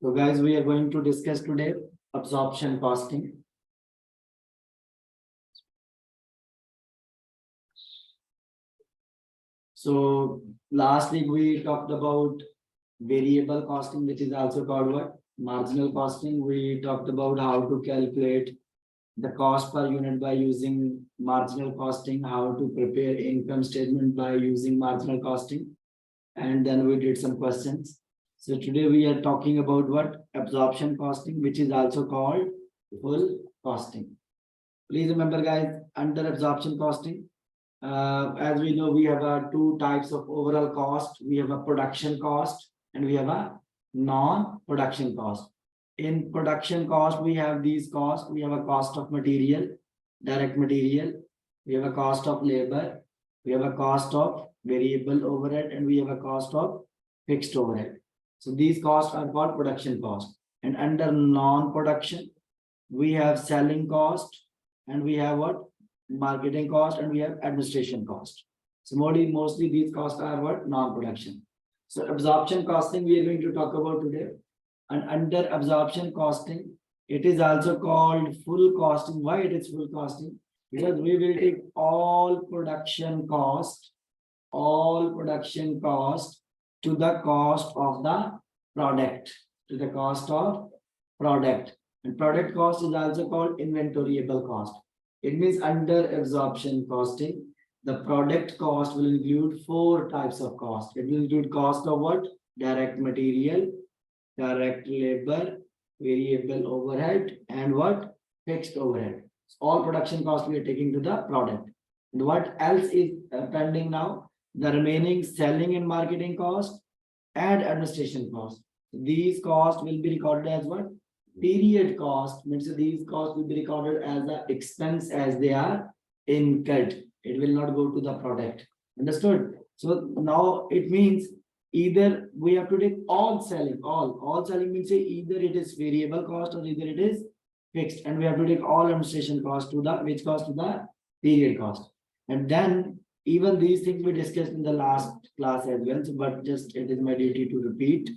So guys, we are going to discuss today absorption costing. So last week we talked about variable costing, which is also called what? Marginal costing. We talked about how to calculate the cost per unit by using marginal costing, how to prepare income statement by using marginal costing, and then we did some questions. So today we are talking about what? Absorption costing, which is also called full costing. Please remember guys, under absorption costing, as we know, we have two types of overall cost. We have a production cost and we have a non-production cost. In production cost, we have these costs. We have a cost of material, direct material. We have a cost of labor. We have a cost of variable overhead, and we have a cost of fixed overhead. So these costs are called production cost. And under non-production, we have selling cost, and we have what? Marketing cost, and we have administration cost. So mostly these costs are what? Non-production. So absorption costing we are going to talk about today. And under absorption costing, it is also called full costing. Why it is full costing? Because we will take all production cost to the cost of the product, to the cost of product. And product cost is also called inventoriable cost. It means under absorption costing, the product cost will include four types of cost. It will include cost of what? Direct material, direct labor, variable overhead, and what? Fixed overhead. So all production cost we are taking to the product. And what else is pending now? The remaining selling and marketing cost and administration cost. These costs will be recorded as what? Period cost, means these costs will be recorded as the expense as they are incurred. It will not go to the product. Understood? So now it means either we have to take all selling, all selling means say either it is variable cost or either it is fixed, and we have to take all administration cost to the which cost to the period cost. And then even these things we discussed in the last class as well, but just it is my duty to repeat.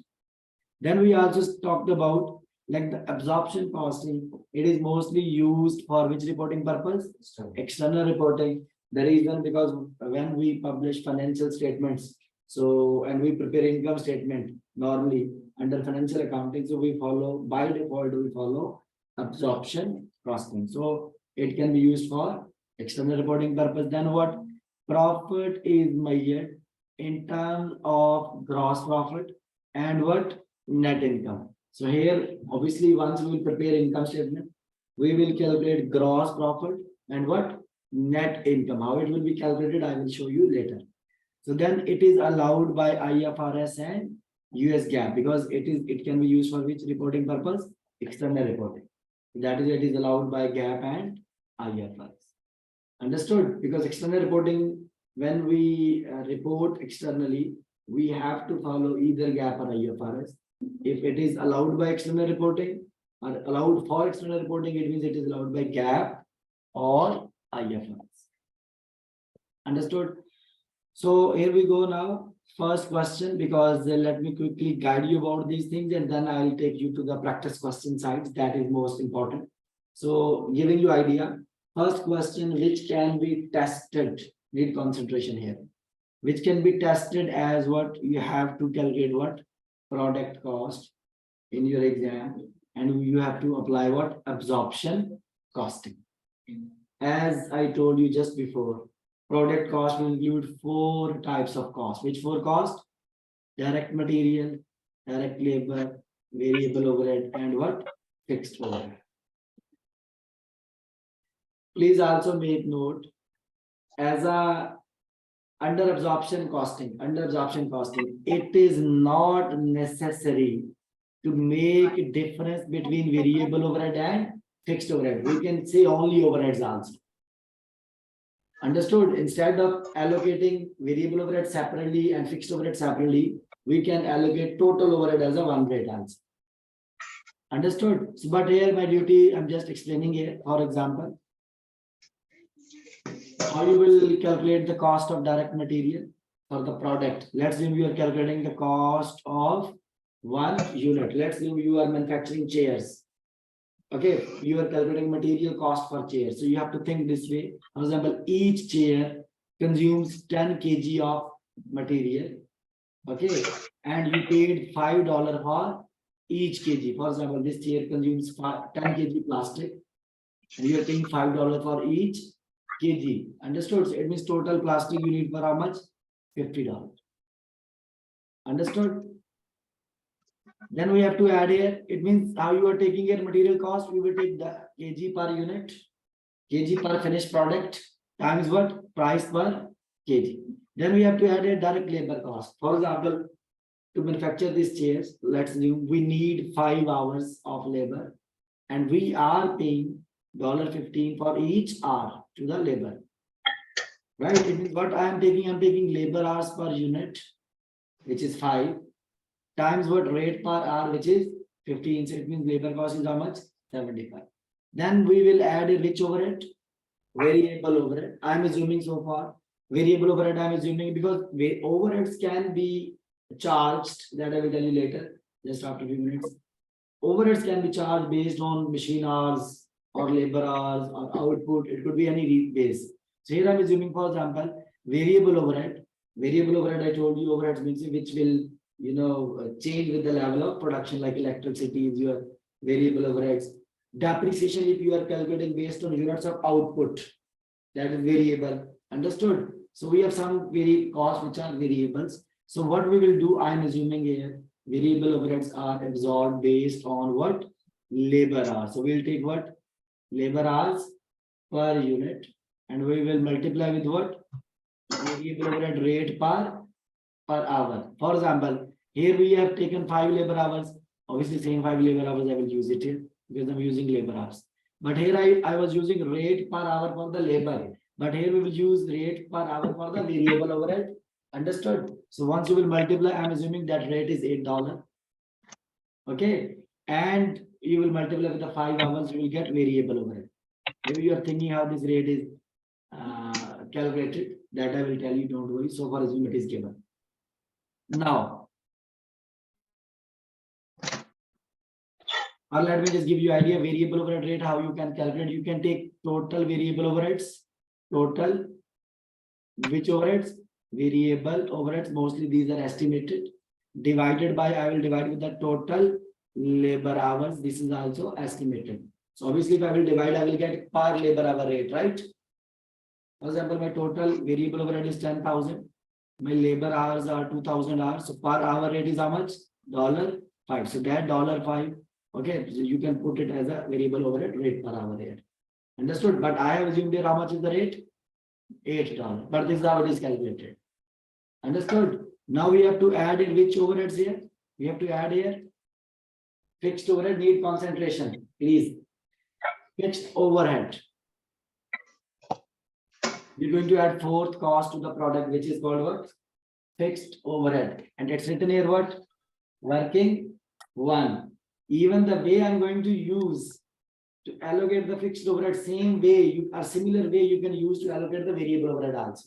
Then we also talked about like the absorption costing. It is mostly used for which reporting purpose? External reporting. The reason because when we publish financial statements, so and we prepare income statement normally under financial accounting, so we follow by default we follow absorption costing. So it can be used for external reporting purpose. Then what? Profit is measured in terms of gross profit and what? Net income. So here, obviously, once we will prepare income statement, we will calculate gross profit and what? Net income. How it will be calculated, I will show you later. So then it is allowed by IFRS and US GAAP because it can be used for which reporting purpose? External reporting. That is, it is allowed by GAAP and IFRS. Understood? Because external reporting, when we report externally, we have to follow either GAAP or IFRS. If it is allowed by external reporting or allowed for external reporting, it means it is allowed by GAAP or IFRS. Understood? So here we go now. First question, because let me quickly guide you about these things and then I will take you to the practice question sides. That is most important. So giving you idea. First question, which can be tested, need concentration here, which can be tested as what? You have to calculate what? Product cost in your exam, and you have to apply what? Absorption costing. As I told you just before, product cost will include four types of cost. Which four cost? Direct material, direct labor, variable overhead, and what? Fixed overhead. Please also make note, as a under absorption costing, it is not necessary to make a difference between variable overhead and fixed overhead. We can say only overheads also. Understood? Instead of allocating variable overhead separately and fixed overhead separately, we can allocate total overhead as a one rate also. Understood? So, but here my duty, I'm just explaining here, for example, how you will calculate the cost of direct material for the product. Let's say we are calculating the cost of 1 unit. Let's say you are manufacturing chairs. Okay, you are calculating material cost per chair. So you have to think this way. For example, each chair consumes 10 kg of material. Okay, and you paid $5 for each kg. For example, this chair consumes 10 kg plastic, and you are paying $5 for each kg. Understood? So it means total plastic you need for how much? $50. Understood? Then we have to add here. It means how you are taking your material cost. We will take the kg per unit, kg per finished product times what? Price per kg. Then we have to add a direct labor cost. For example, to manufacture these chairs, let's assume we need 5 hours of labor, and we are paying $15 for each hour to the labor. Right? It means what I am taking? I'm taking labor hours per unit, which is 5, times what? Rate per hour, which is 15. So it means labor cost is how much? 75. Then we will add a which overhead? Variable overhead. I'm assuming so far. Variable overhead I'm assuming because overheads can be charged. That I will tell you later, just after a few minutes. Overheads can be charged based on machine hours or labor hours or output. It could be any base. So here I'm assuming, for example, variable overhead. Variable overhead, I told you, overheads means which will change with the level of production, like electricity is your variable overheads. Depreciation, if you are calculating based on units of output, that is variable. Understood? So we have some costs which are variables. So what we will do, I am assuming here, variable overheads are absorbed based on what? Labor hours. So we'll take what? Labor hours per unit, and we will multiply with what? Variable overhead rate per hour. For example, here we have taken 5 labor hours. Obviously, same 5 labor hours I will use it here because I'm using labor hours. But here I was using rate per hour for the labor. But here we will use rate per hour for the variable overhead. Understood? So once you will multiply, I'm assuming that rate is $8. Okay. And you will multiply with the 5 hours, you will get variable overhead. Maybe you are thinking how this rate is calculated. That I will tell you, don't worry. So far, assume it is given. Now, or let me just give you idea variable overhead rate, how you can calculate. You can take total variable overheads, total which overheads? Variable overheads, mostly these are estimated, divided by, I will divide with the total labor hours. This is also estimated. So obviously if I will divide, I will get per labor hour rate, right? For example, my total variable overhead is 10,000. My labor hours are 2,000 hours. So per hour rate is how much? $5. So that $5. Okay, so you can put it as a variable overhead rate per hour rate. Understood? But I have assumed here how much is the rate? $8. But this is how it is calculated. Understood? Now we have to add in which overheads here? We have to add here fixed overhead, need concentration. Please. Fixed overhead. We're going to add fourth cost to the product, which is called what? Fixed overhead. And it's written here what? Working 1. Even the way I'm going to use to allocate the fixed overhead, same way, a similar way you can use to allocate the variable overhead also.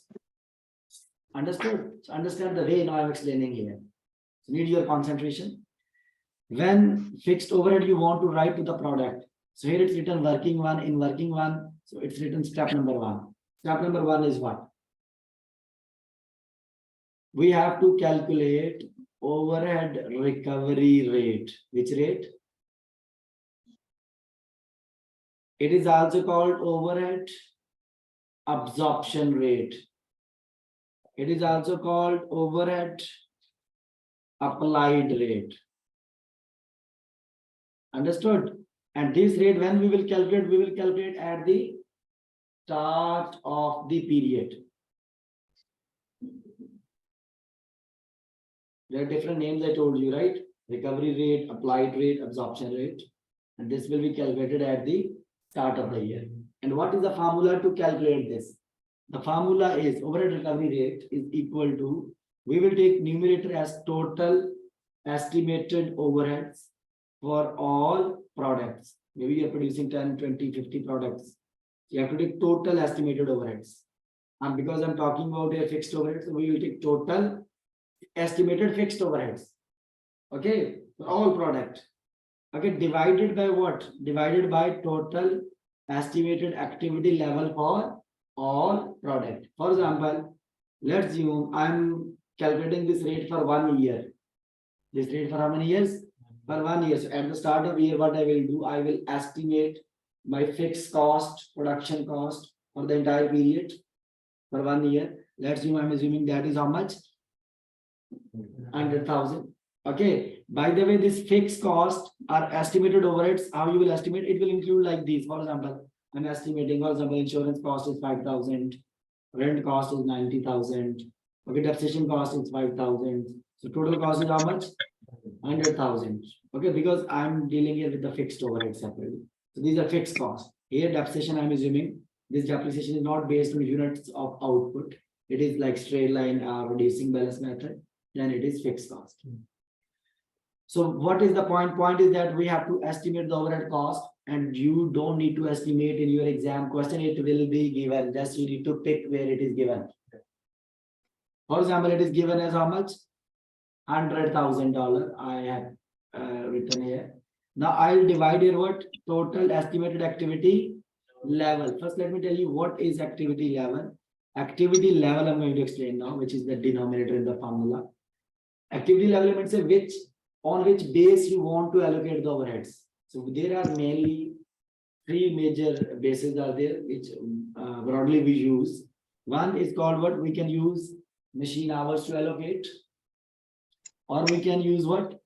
Understood? So understand the way now I'm explaining here. So need your concentration. When fixed overhead you want to write to the product. So here it's written working 1 in working 1. So it's written step number 1. Step number 1 is what? We have to calculate overhead recovery rate. Which rate? It is also called overhead absorption rate. It is also called overhead applied rate. Understood? And this rate, when we will calculate at the start of the period. There are different names I told you, right? Recovery rate, applied rate, absorption rate. And this will be calculated at the start of the year. And what is the formula to calculate this? The formula is overhead recovery rate is equal to, we will take numerator as total estimated overheads for all products. Maybe you are producing 10, 20, 50 products. You have to take total estimated overheads. And because I'm talking about a fixed overhead, so we will take total estimated fixed overheads. Okay. all product. Okay, divided by what? Divided by total estimated activity level for all product. For example, let's assume I'm calculating this rate for 1 year. This rate for how many years? For 1 year. So at the start of year, what I will do, I will estimate my fixed cost, production cost for the entire period for 1 year. Let's assume I'm assuming that is how much? 100,000. Okay. By the way, this fixed cost are estimated overheads. How you will estimate? It will include like these. For example, I'm estimating, for example, insurance cost is 5,000, rent cost is 90,000. Okay, depreciation cost is 5,000. So total cost is how much? 100,000. Okay, because I'm dealing here with the fixed overhead separately. So these are fixed costs. Here, depreciation, I'm assuming this depreciation is not based on units of output. It is like straight line reducing balance method. Then it is fixed cost. So what is the point? Point is that we have to estimate the overhead cost, and you don't need to estimate in your exam question. It will be given. Just you need to pick where it is given. For example, it is given as how much? $100,000. I have written here. Now I'll divide here what? Total estimated activity level. First, let me tell you what is activity level. Activity level I'm going to explain now, which is the denominator in the formula. Activity level means on which base you want to allocate the overheads. So there are mainly three major bases are there, which broadly we use. One is called what? We can use machine hours to allocate, or we can use what?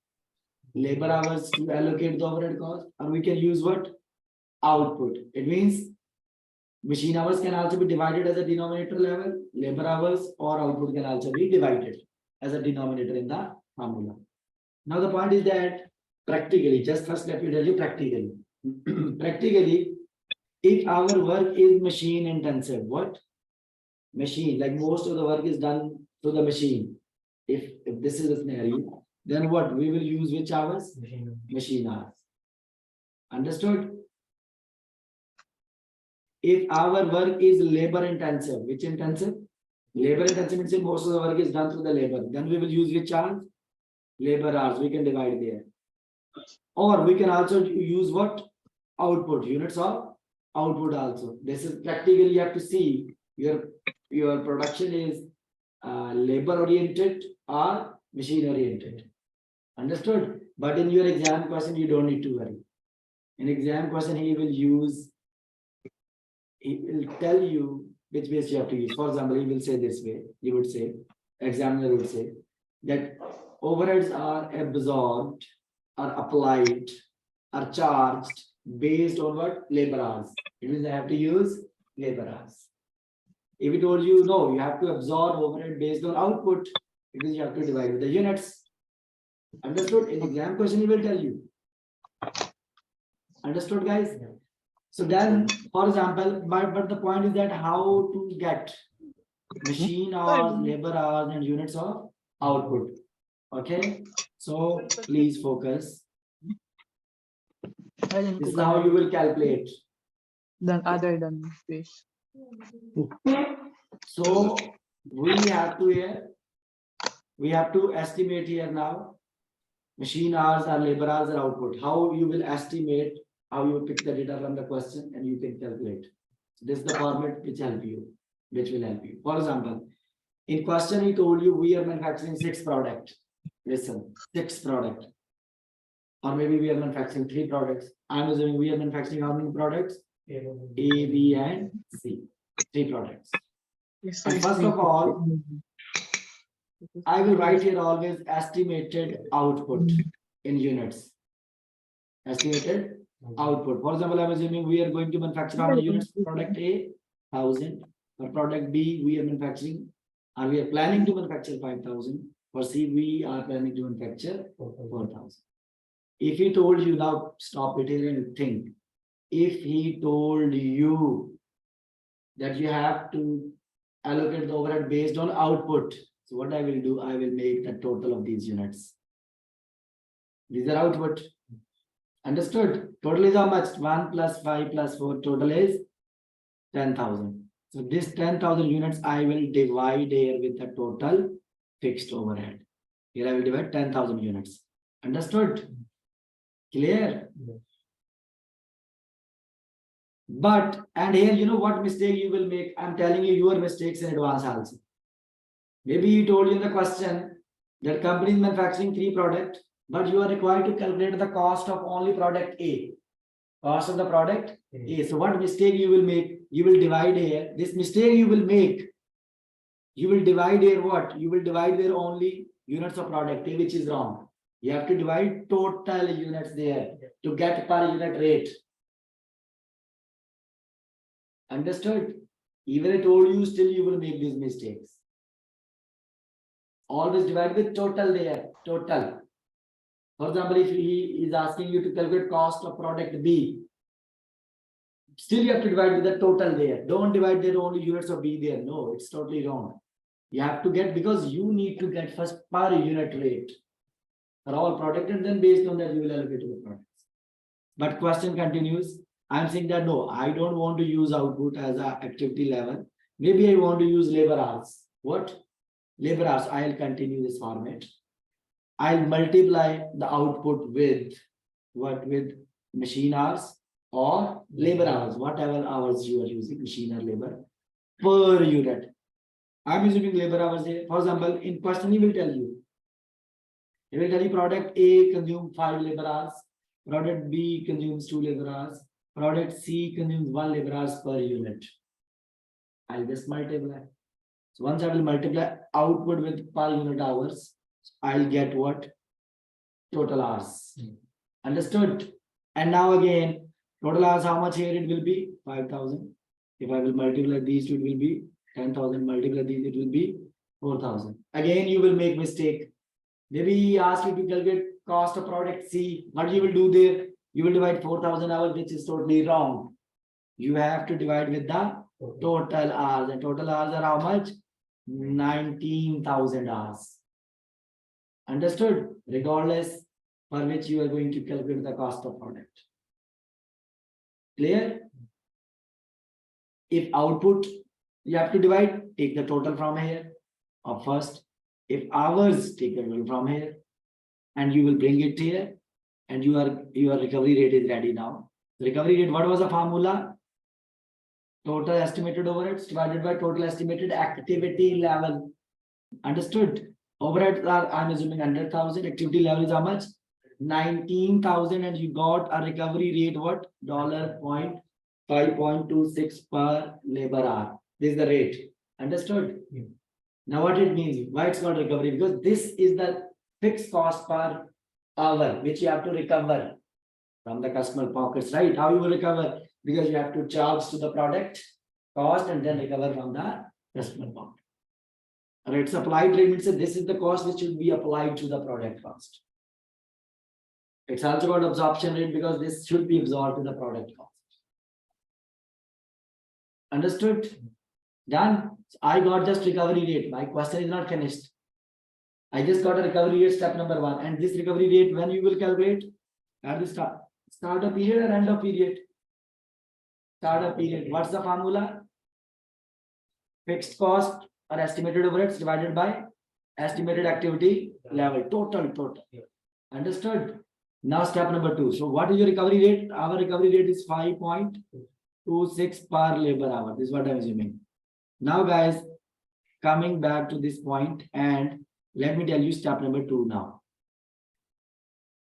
Labor hours to allocate the overhead cost, or we can use what? Output. It means machine hours can also be divided as a denominator level, labor hours or output can also be divided as a denominator in the formula. Now the point is that practically, just first let me tell you practically. Practically, if our work is machine intensive, what? Machine, like most of the work is done through the machine. If this is the scenario, then what? We will use which hours? Machine hours. Understood? If our work is labor intensive, which intensive? Labor intensive means most of the work is done through the labor. Then we will use which hours? Labor hours. We can divide there. Or we can also use what? Output, units of output also. This is practically you have to see your production is labor oriented or machine oriented. Understood? But in your exam question, you don't need to worry. In exam question, he will tell you which base you have to use. For example, he will say this way. He would say, examiner would say that overheads are absorbed, are applied, are charged based on what? Labor hours. It means I have to use labor hours. If he told you no, you have to absorb overhead based on output, because you have to divide with the units. Understood? In exam question, he will tell you. Understood, guys? So then, for example, but the point is that how to get machine hours, labor hours, and units of output. Okay, so please focus. This is how you will calculate. Than other than this. So we have to estimate here now machine hours or labor hours or output. How you will estimate, how you pick the data from the question and you can calculate. So this is the format which will help you. For example, in question he told you we are manufacturing 6 products. Listen, 6 products. Or maybe we are manufacturing 3 products. I'm assuming we are manufacturing how many products? A, B, and C. 3 products. Yes, and first of all, I will write here always estimated output in units. Estimated output. For example, I'm assuming we are going to manufacture how many units? Product A, 1,000. For product B, we are manufacturing, or we are planning to manufacture 5,000. For C, we are planning to manufacture 4,000. If he told you, now stop it here and think. If he told you that you have to allocate the overhead based on output, so what I will do, I will make the total of these units. These are output. Understood? Total is how much? 1 plus 5 plus 4, total is 10,000. So this 10,000 units I will divide here with the total fixed overhead. Here I will divide 10,000 units. Understood? Clear? But, and here, you know what mistake you will make? I'm telling you your mistakes in advance also. Maybe he told you in the question that company is manufacturing 3 products, but you are required to calculate the cost of only product A. Cost of the product A. So what mistake you will make? You will divide here. This mistake you will make. You will divide here what? You will divide there only units of product A, which is wrong. You have to divide total units there to get per unit rate. Understood? Even I told you, still you will make these mistakes. Always divide with total there, total. For example, if he is asking you to calculate cost of product B, still you have to divide with the total there. Don't divide there only units of B there. No, it's totally wrong. You have to get, because you need to get first per unit rate for all product, and then based on that you will allocate to the products. But question continues. I'm saying that no, I don't want to use output as an activity level. Maybe I want to use labor hours. What? Labor hours. I'll continue this format. I'll multiply the output with what? With machine hours or labor hours, whatever hours you are using, machine or labor, per unit. I'm using labor hours here. For example, in question he will tell you. He will tell you product A consumes 5 labor hours, product B consumes 2 labor hours, product C consumes 1 labor hours per unit. I'll just multiply. So once I will multiply output with per unit hours, I'll get what? Total hours. Understood? And now again, total hours, how much here it will be? 5,000. If I will multiply these two, it will be 10,000. Multiply these, it will be 4,000. Again, you will make mistake. Maybe he asks you to calculate cost of product C. What you will do there? You will divide 4,000 hours, which is totally wrong. You have to divide with the total hours. And total hours are how much? 19,000 hours. Understood? Regardless for which you are going to calculate the cost of product. Clear? If output, you have to divide, take the total from here of first. If hours, take the total from here, and you will bring it here, and your recovery rate is ready now. The recovery rate, what was the formula? Total estimated overheads divided by total estimated activity level. Understood? Overheads are, I'm assuming 100,000. Activity level is how much? 19,000, and you got a recovery rate what? $5.26 per labor hour. This is the rate. Understood? Now what it means? Why it's called recovery? Because this is the fixed cost per hour which you have to recover from the customer pockets, right? How you will recover? Because you have to charge to the product cost and then recover from the customer pocket. Right? So applied rate means that this is the cost which should be applied to the product cost. It's also called absorption rate because this should be absorbed to the product cost. Understood? Done? So I got just recovery rate. My question is not finished. I just got a recovery rate, step number 1. And this recovery rate, when you will calculate? At the start of period or end of period? Start of period. What's the formula? Fixed cost or estimated overheads divided by estimated activity level. Total. Understood? Now step number 2. So what is your recovery rate? Our recovery rate is 5.26 per labor hour. This is what I'm assuming. Now guys, coming back to this point, and let me tell you step number 2 now.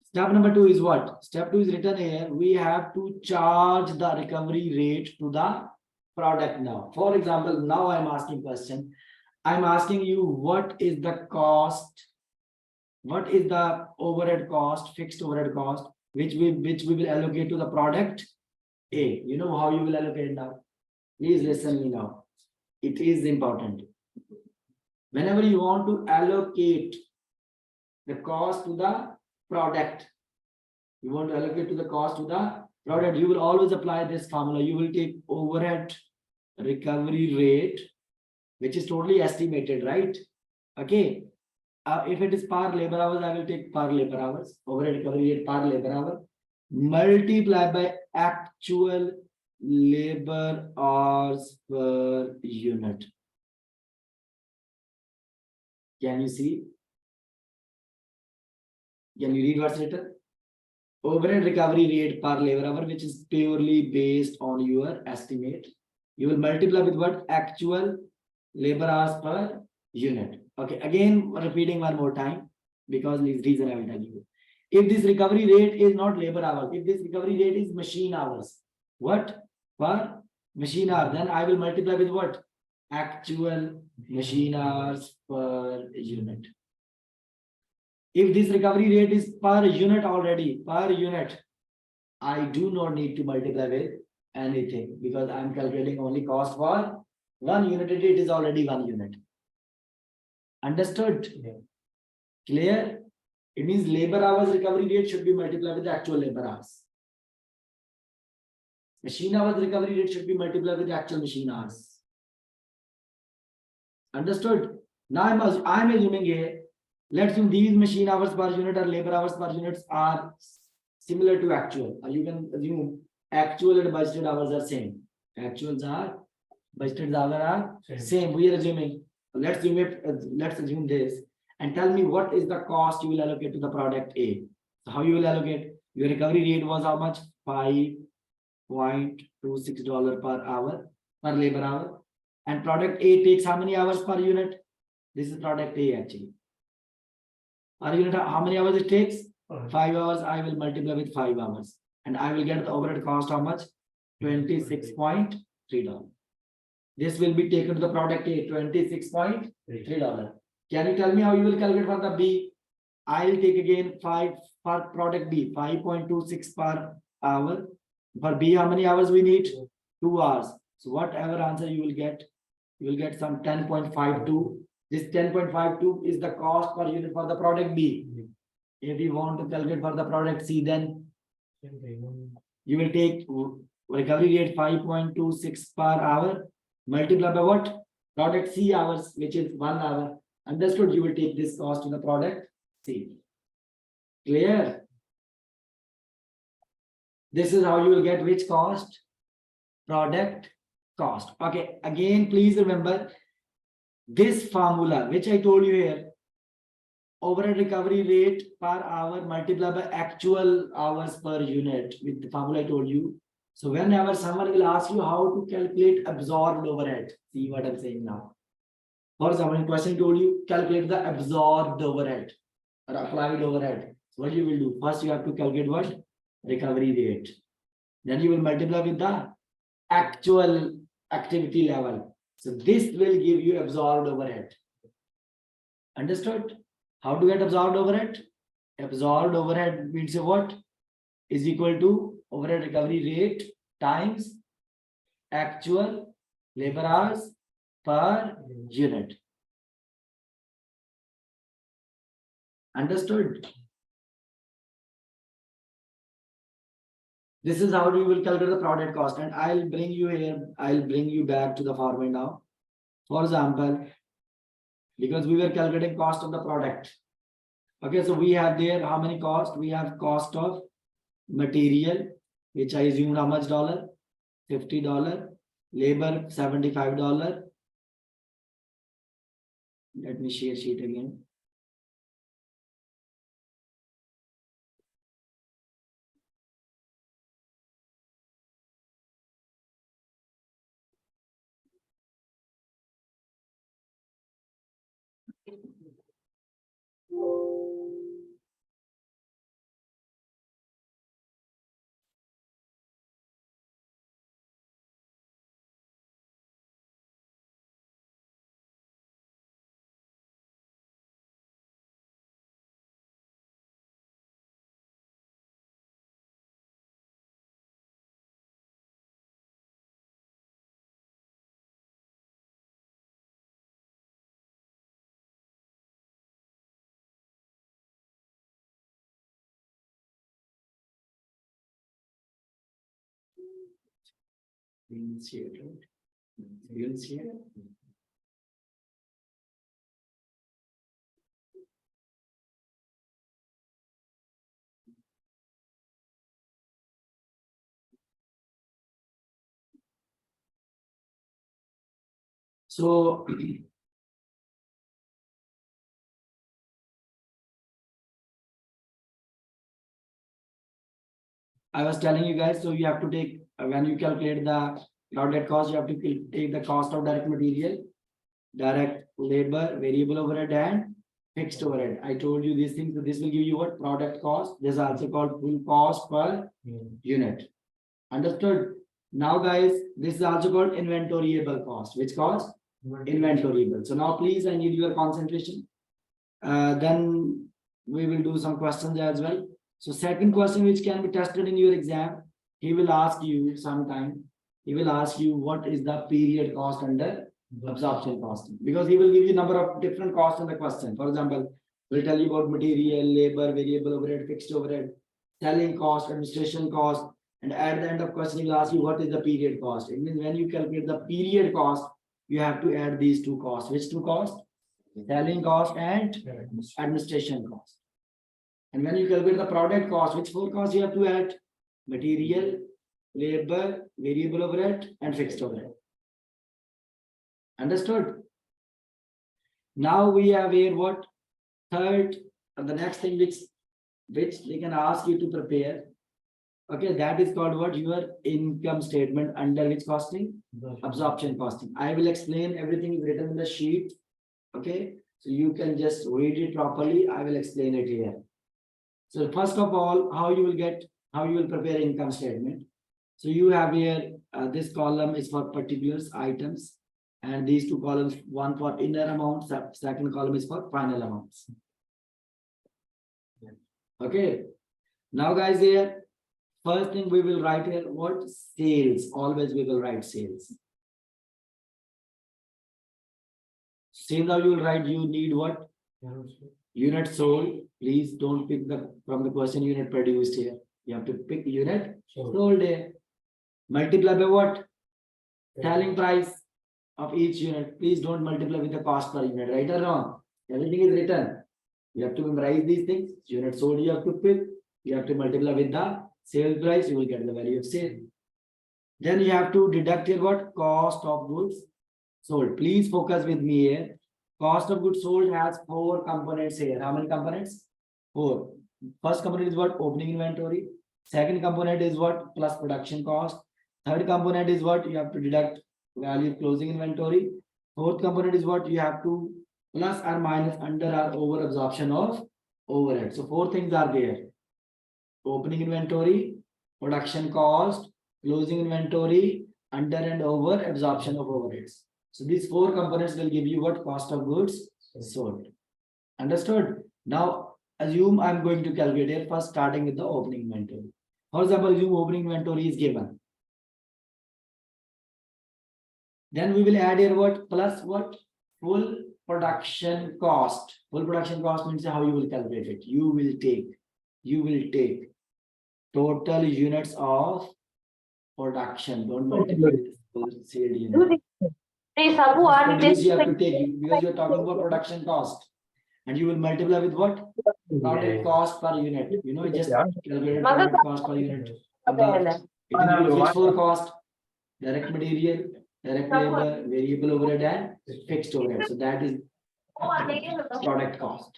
Step number 2 is what? Step 2 is written here. We have to charge the recovery rate to the product now. For example, now I'm asking question. I'm asking you what is the cost? What is the overhead cost, fixed overhead cost, which we will allocate to the product A? You know how you will allocate now? Please listen me now. It is important. Whenever you want to allocate the cost to the product, you want to allocate to the cost to the product, you will always apply this formula. You will take overhead recovery rate, which is totally estimated, right? Okay. If it is per labor hours, I will take per labor hours, overhead recovery rate per labor hour, multiply by actual labor hours per unit. Can you see? Can you read what's written? Overhead recovery rate per labor hour, which is purely based on your estimate. You will multiply with what? Actual labor hours per unit. Okay, again, repeating one more time, because this reason I will tell you. If this recovery rate is not labor hours, if this recovery rate is machine hours, what? Per machine hour, then I will multiply with what? Actual machine hours per unit. If this recovery rate is per unit already, per unit, I do not need to multiply with anything because I'm calculating only cost for 1 unit. It is already 1 unit. Understood? Yeah. Clear? It means labor hours recovery rate should be multiplied with the actual labor hours. Machine hours recovery rate should be multiplied with the actual machine hours. Understood? Now I'm assuming here, let's assume these machine hours per unit or labor hours per units are similar to actual, or you can assume actual and budgeted hours are same. Actuals are budgeted hours are same. We are assuming. Let's assume this and tell me what is the cost you will allocate to the product A. So how you will allocate? Your recovery rate was how much? $5.26 per hour per labor hour. And product A takes how many hours per unit? This is product A actually. Per unit, how many hours it takes? 5 hours. I will multiply with 5 hours. And I will get the overhead cost how much? $26.3. This will be taken to the product A, $26.3. Can you tell me how you will calculate for the B? I will take again 5 for product B, 5.26 per hour. For B, how many hours we need? 2 hours. So whatever answer you will get some 10.52. This 10.52 is the cost per unit for the product B. If you want to calculate for the product C, then you will take recovery rate 5.26 per hour, multiply by what? Product C hours, which is 1 hour. Understood? You will take this cost to the product C. Clear? This is how you will get which cost? Product cost. Okay, again, please remember this formula, which I told you here, overhead recovery rate per hour multiplied by actual hours per unit with the formula I told you. So whenever someone will ask you how to calculate absorbed overhead, see what I'm saying now. For example, in question told you calculate the absorbed overhead or applied overhead. So what you will do? First, you have to calculate what? Recovery rate. Then you will multiply with the actual activity level. So this will give you absorbed overhead. Understood? How to get absorbed overhead? Absorbed overhead means what? Is equal to overhead recovery rate times actual labor hours per unit. Understood? This is how we will calculate the product cost, and I'll bring you here. I'll bring you back to the format now. For example, because we were calculating cost of the product. Okay, so we have there how many cost? We have cost of material, which I assumed how much dollar? $50. Labor, $75. Let me share sheet again. Share, right? You'll share. So I was telling you guys, so you have to take, when you calculate the product cost, you have to take the cost of direct material, direct labor, variable overhead, and fixed overhead. I told you these things, so this will give you what? Product cost. This is also called full cost per unit. Understood? Now, guys, this is also called inventoriable cost. Which cost? Inventoriable. So now, please, I need your concentration. Then we will do some questions as well. So second question which can be tested in your exam, he will ask you sometime, he will ask you what is the period cost under absorption costing, because he will give you number of different costs in the question. For example, we'll tell you about material, labor, variable overhead, fixed overhead, selling cost, administration cost, and at the end of question he will ask you what is the period cost. It means when you calculate the period cost, you have to add these two costs. Which two costs? Selling cost and administration cost. And when you calculate the product cost, which four costs you have to add? Material, labor, variable overhead, and fixed overhead. Understood? Now we have here what? Third, and the next thing which they can ask you to prepare. Okay, that is called what? Your income statement under which costing? Absorption costing. I will explain everything is written in the sheet. Okay, so you can just read it properly. I will explain it here. So first of all, how you will prepare income statement. So you have here, this column is for particulars items, and these two columns, one for inner amounts, second column is for final amounts. Okay, now guys, here, first thing we will write here, what? Sales. Always we will write sales. Same how you will write, you need what? Unit sold. Please don't pick from the question unit produced here. You have to pick unit sold here. Multiply by what? Selling price of each unit. Please don't multiply with the cost per unit, right or wrong? Everything is written. You have to memorize these things. Unit sold you have to pick. You have to multiply with the sales price. You will get the value of sale. Then you have to deduct here what? Cost of goods sold. Please focus with me here. Cost of goods sold has four components here. How many components? Four. First component is what? Opening inventory. Second component is what? Plus production cost. Third component is what? You have to deduct value of closing inventory. Fourth component is what? You have to plus or minus under or over absorption of overhead. So four things are there. Opening inventory, production cost, closing inventory, under and over absorption of overheads. So these four components will give you what? Cost of goods sold. Understood? Now assume I'm going to calculate it first, starting with the opening inventory. For example, assume opening inventory is given. Then we will add here what? Plus what? Full production cost. Full production cost means how you will calculate it. You will take total units of production. Don't multiply with sale unit. Produce you have to take, because you are talking about production cost, and you will multiply with what? Product cost per unit. You know, just calculate product cost per unit. It includes which four cost? Direct material, direct labor, variable overhead, and fixed overhead. So that is product cost.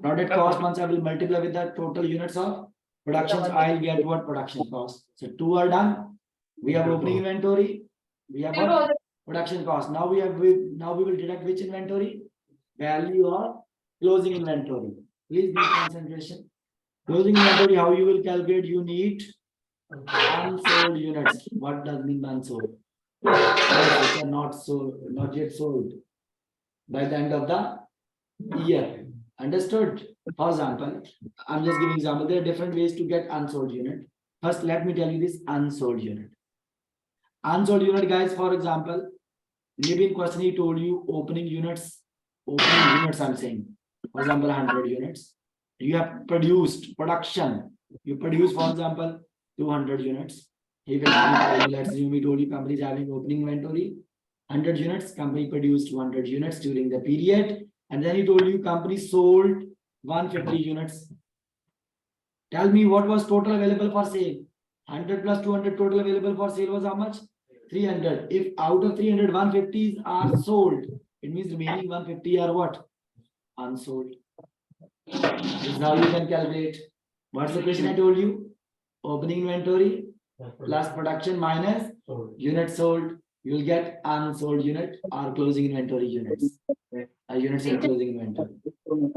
Product cost, once I will multiply with the total units of productions, I'll get what? Production cost. So two are done. We have opening inventory. We have what? Production cost. Now we will deduct which inventory? Value of closing inventory. Please give concentration. Closing inventory, how you will calculate? You need unsold units. What does mean unsold? Which are not yet sold by the end of the year. Understood? For example, I'm just giving example. There are different ways to get unsold unit. First, let me tell you this unsold unit. Unsold unit, guys, for example, maybe in question he told you opening units I'm saying. For example, 100 units. You have produced production. You produce, for example, 200 units. He will let's assume he told you company is having opening inventory 100 units. Company produced 200 units during the period. And then he told you company sold 150 units. Tell me what was total available for sale. 100 plus 200 total available for sale was how much? 300. If out of 300, 150s are sold, it means remaining 150 are what? Unsold. This is how you can calculate. What's the question I told you? opening inventory plus production minus units sold. You will get unsold unit or closing inventory units. Units in closing inventory.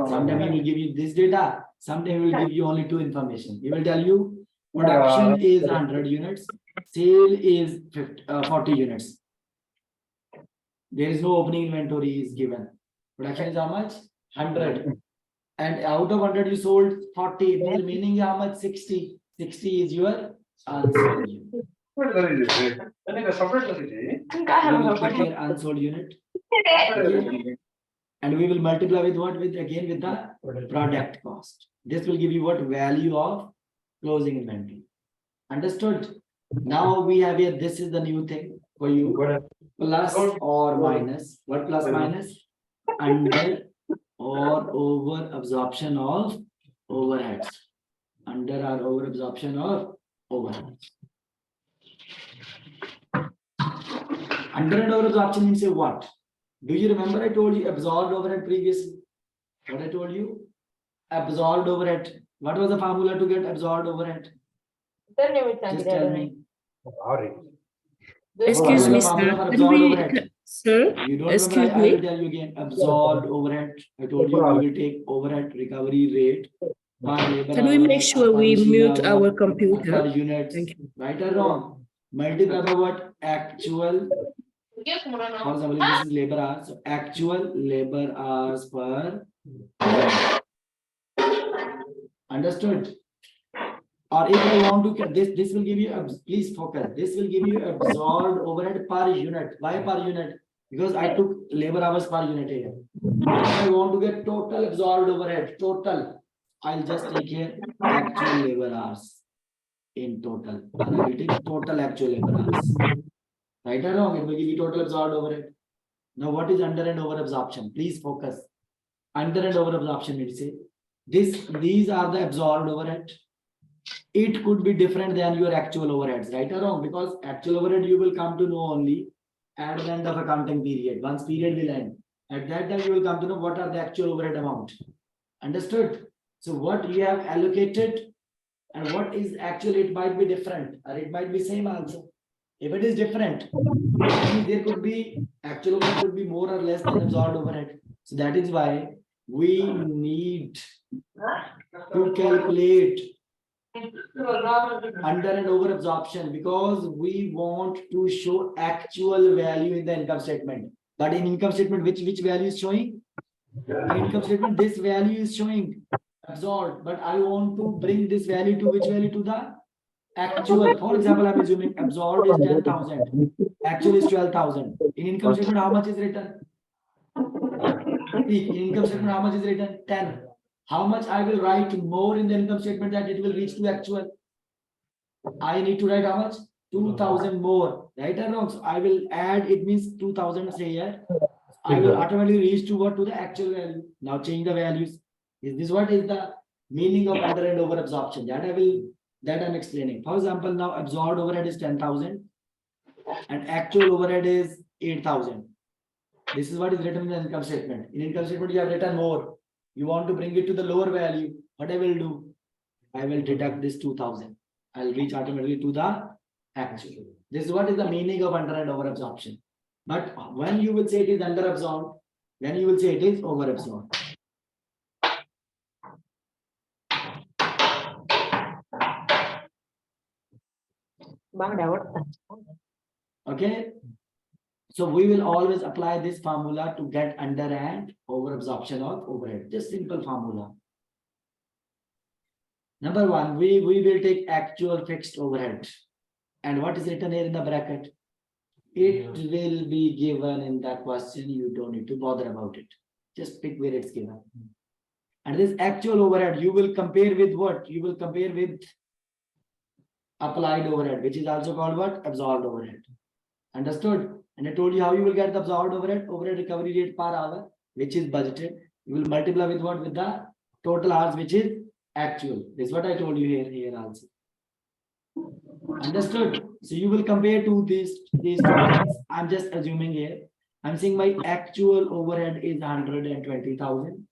Sometimes he will give you this data. Sometimes he will give you only two information. He will tell you production is 100 units, sale is 40 units. There is no opening inventory is given. Production is how much? 100. And out of 100 you sold 40, meaning how much? 60. 60 is your unsold unit. You will keep your unsold unit. Okay. And we will multiply with what? With again with the product cost. This will give you what? Value of closing inventory. Understood? Now we have here, this is the new thing for you. Plus or minus. What plus minus? Under or over absorption of overheads. Under or over absorption of overheads. Under and over absorption means say what? Do you remember I told you absorbed overhead previously? What I told you? Absorbed overhead. What was the formula to get absorbed overhead? Just tell me. Excuse me, sir. Can we, sir? You don't Excuse remember, I will me. tell you again. Absorbed overhead. I told you we will take overhead recovery rate. Can we make sure we mute our Per computer? units. Thank you. Right or wrong? Multiply by what? Actual. For example, this is labor hours. So actual labor hours per. Understood? Or if I want to get this will give you, please focus. This will give you absorbed overhead per unit. Why per unit? Because I took labor hours per unit here. If I want to get total absorbed overhead, total, I'll just take here actual labor hours in total. I will take total actual labor hours. Right or wrong? It will give you total absorbed overhead. Now, what is under and over absorption? Please focus. Under and over absorption, it say these are the absorbed overhead. It could be different than your actual overheads, right or wrong? Because actual overhead you will come to know only at the end of accounting period. Once period will end, at that time you will come to know what are the actual overhead amount. Understood? So what you have allocated and what is actually, it might be different or it might be same also. If it is different, there could be actual overhead could be more or less than absorbed overhead. So that is why we need to calculate under and over absorption, because we want to show actual value in the income statement. But in income statement, which value is showing? In income statement, this value is showing absorbed, but I want to bring this value to which value? To the actual. For example, I'm assuming absorbed is 10,000, actual is 12,000. In income statement, how much is written? In income statement, how much is written? 10. How much I will write more in the income statement that it will reach to actual? I need to write how much? 2,000 more, right or wrong? So I will add, it means 2,000 say here. I will automatically reach to what? To the actual value. Now change the values. Is this what is the meaning of under and over absorption? That I'm explaining. For example, now absorbed overhead is 10,000 and actual overhead is 8,000. This is what is written in the income statement. In income statement, you have written more. You want to bring it to the lower value. What I will do? I will deduct this 2,000. I'll reach automatically to the actual. This is what is the meaning of under and over absorption. But when you will say it is under absorbed, then you will say it is over absorbed. Okay. So we will always apply this formula to get under and over absorption of overhead. Just simple formula. Number one, we will take actual fixed overhead. And what is written here in the bracket? It will be given in that question. You don't need to bother about it. Just pick where it's given. And this actual overhead, you will compare with what? You will compare with applied overhead, which is also called what? Absorbed overhead. Understood? And I told you how you will get the absorbed overhead recovery rate per hour, which is budgeted. You will multiply with what? With the total hours, which is actual. This is what I told you here also. Understood? So you will compare to these two things. I'm just assuming here. I'm saying my actual overhead is 120,000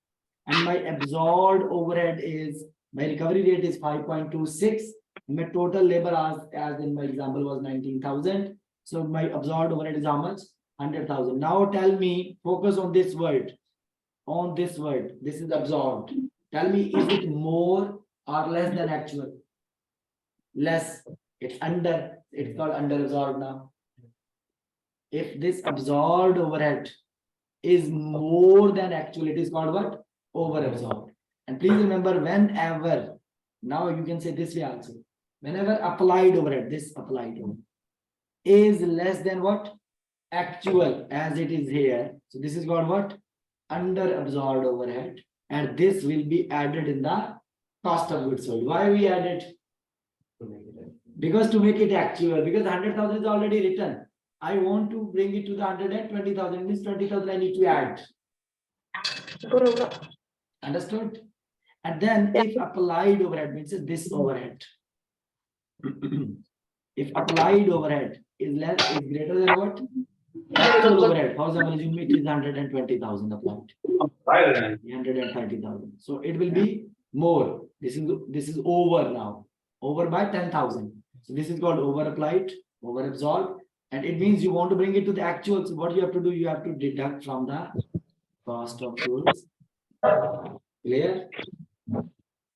and my absorbed overhead is, my recovery rate is 5.26 My total labor as in my example was 19,000. So my absorbed overhead is how much? 100,000. Now tell me, focus on this word. On this word, this is absorbed. Tell me, is it more or less than actual? Less. It's under. It's called under absorbed now. If this absorbed overhead is more than actual, it is called what? Over absorbed. And please remember, whenever, now you can say this way also. Whenever applied overhead, this applied overhead is less than what? Actual, as it is here. So this is called what? Under absorbed overhead. And this will be added in the cost of goods sold. Why we added? Because to make it actual, because 100,000 is already written. I want to bring it to the 120,000, means 20,000 I need to add. Understood? And then if applied overhead means this overhead. If applied overhead is greater than what? Actual overhead. For example, assume it is 120,000 applied. 130,000. So it will be more. This is over now. Over by 10,000. So this is called over applied, over absorbed. And it means you want to bring it to the actual. So what you have to do, you have to deduct from the cost of goods. Clear?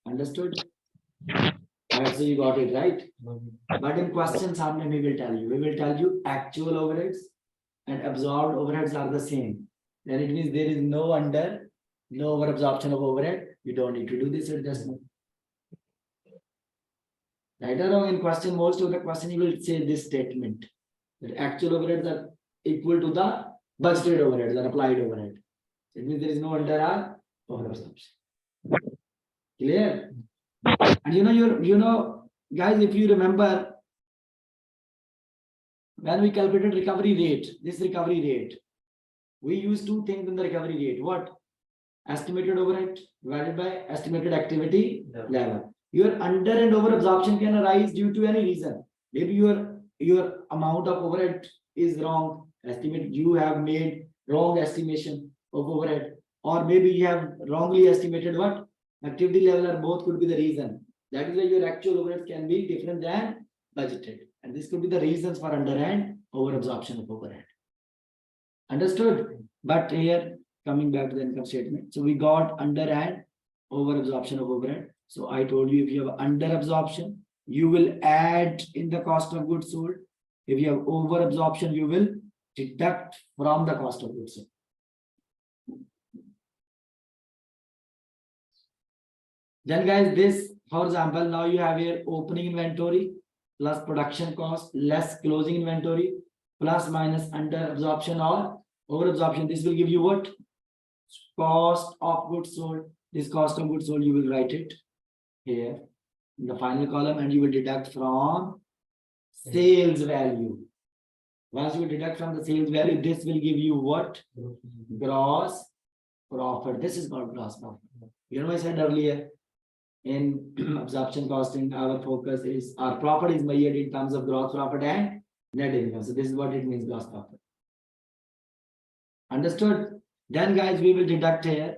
Understood? Alright, so you got it right. But in questions, how many we will tell you? We will tell you actual overheads and absorbed overheads are the same. Then it means there is no under, no over absorption of overhead. You don't need to do this adjustment. Right or wrong in question, most of the question you will say this statement. That actual overheads are equal to the budgeted overheads or applied overhead. It means there is no under or over absorption. Clear? And you know, guys, if you remember, when we calculated recovery rate, this recovery rate, we use two things in the recovery rate. What? Estimated overhead divided by estimated activity level. Your under and over absorption can arise due to any reason. Maybe your amount of overhead is wrong. Estimate, you have made wrong estimation of overhead, or maybe you have wrongly estimated what? Activity level, or both could be the reason. That is why your actual overhead can be different than budgeted. And this could be the reasons for under and over absorption of overhead. Understood? But here, coming back to the income statement. So we got under and over absorption of overhead. So I told you, if you have under absorption, you will add in the cost of goods sold. If you have over absorption, you will deduct from the cost of goods sold. Then guys, this, for example, now you have your opening inventory plus production cost less closing inventory plus minus under absorption or over absorption. This will give you what? Cost of goods sold. This cost of goods sold, you will write it here in the final column, and you will deduct from sales value. Once you deduct from the sales value, this will give you what? Gross profit. This is called gross profit. You know, I said earlier, in absorption costing, our focus is, our profit is measured in terms of gross profit and net income. So this is what it means, gross profit. Understood? Then guys, we will deduct here.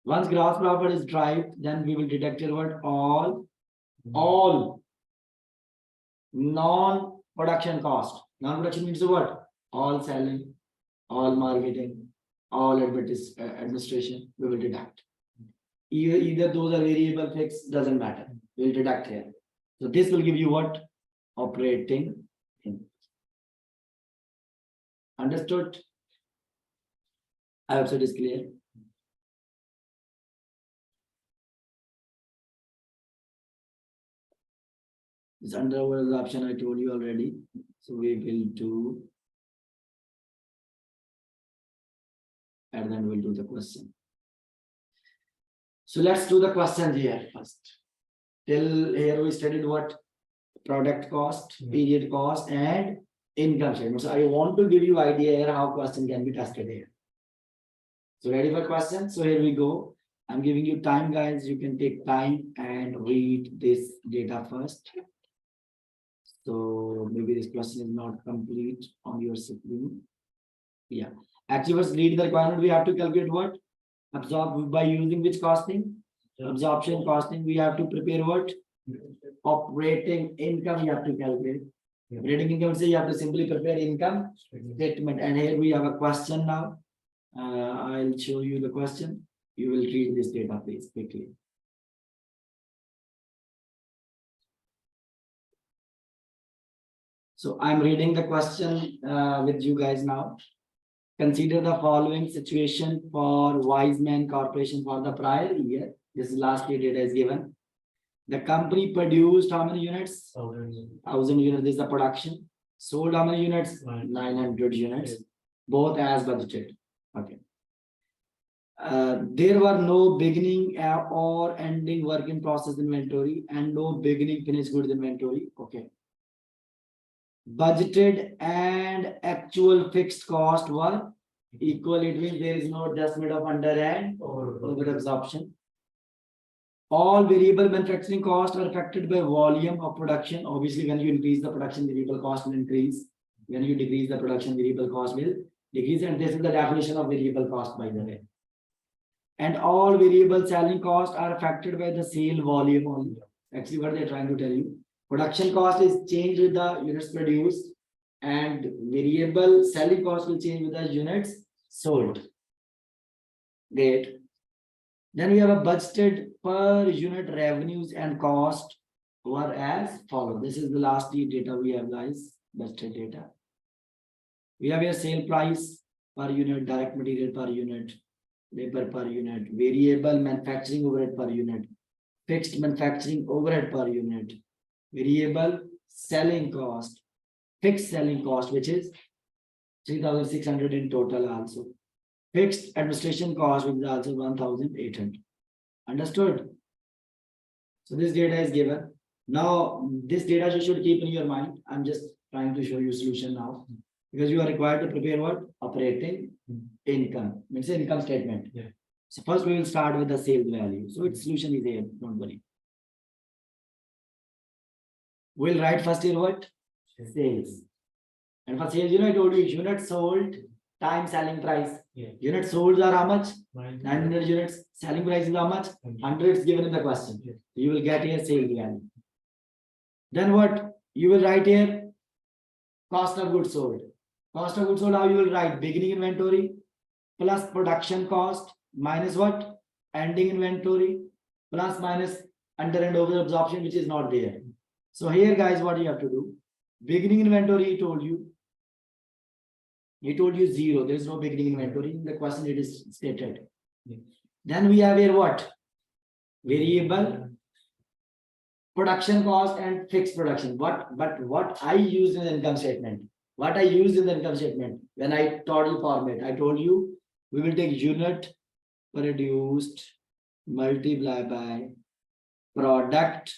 Once gross profit is derived, then we will deduct here what? All non-production cost. Non-production means what? All selling, all marketing, all administration, we will deduct. Either those are variable, fixed, doesn't matter. We will deduct here. So this will give you what? Operating income. Understood? I hope it is clear. It's under over absorption, I told you already. So we will do, and then we'll do the question. So let's do the questions here first. Till here we studied what? Product cost, period cost, and income statement. So I want to give you idea here how question can be tested here. So ready for questions? So here we go. I'm giving you time, guys. You can take time and read this data first. So maybe this question is not complete on your screen. Yeah. Actually, first read the requirement. We have to calculate what? Absorb by using which costing? Absorption costing. We have to prepare what? Operating income. We have to calculate. Operating income. So you have to simply prepare income statement. And here we have a question now. I'll show you the question. You will read this data, please, quickly. So I'm reading the question with you guys now. Consider the following situation for Wiseman Corporation for the prior year. This is last year data is given. The company produced how many units? 1,000 units. This is the production. Sold how many units? 900 units. Both as budgeted. Okay. There were no beginning or ending work in process inventory and no beginning finished goods inventory. Okay. Budgeted and actual fixed cost were equal. It means there is no adjustment of under and over absorption. All variable manufacturing costs are affected by volume of production. Obviously, when you increase the production, variable cost will increase. When you decrease the production, variable cost will decrease. And this is the definition of variable cost, by the way. And all variable selling costs are affected by the sale volume only. Actually, what they're trying to tell you. Production cost is changed with the units produced, and variable selling cost will change with the units sold. Great. Then we have a budgeted per unit revenues and cost were as follows. This is the last year data we have, guys. Budgeted data. We have your sale price per unit, direct material per unit, labor per unit, variable manufacturing overhead per unit, fixed manufacturing overhead per unit, variable selling cost, fixed selling cost, which is 3,600 in total also. Fixed administration cost, which is also 1,800. Understood? So this data is given. Now, this data you should keep in your mind. I'm just trying to show you solution now. Because you are required to prepare what? Operating income. Means income statement. Yeah. So first we will start with the sales value. So its solution is here, don't worry. We'll write first here what? Sales. And for sales, I told you units sold times selling price. Yeah. Units sold are how much? 900. 900 units. Selling price is how much? 100 is given in the question. Yeah. You will get here sales value. Then what? You will write here cost of goods sold. Cost of goods sold, how you will write? Beginning inventory plus production cost minus what? Ending inventory plus minus under and over absorption, which is not there. So here, guys, what you have to do? Beginning inventory, he told you 0. There is no beginning inventory. In the question, it is stated. Yeah. Then we have here what? Variable production cost and fixed production. But what I used in the income statement? What I used in the income statement when I told you format, I told you we will take unit produced multiply by product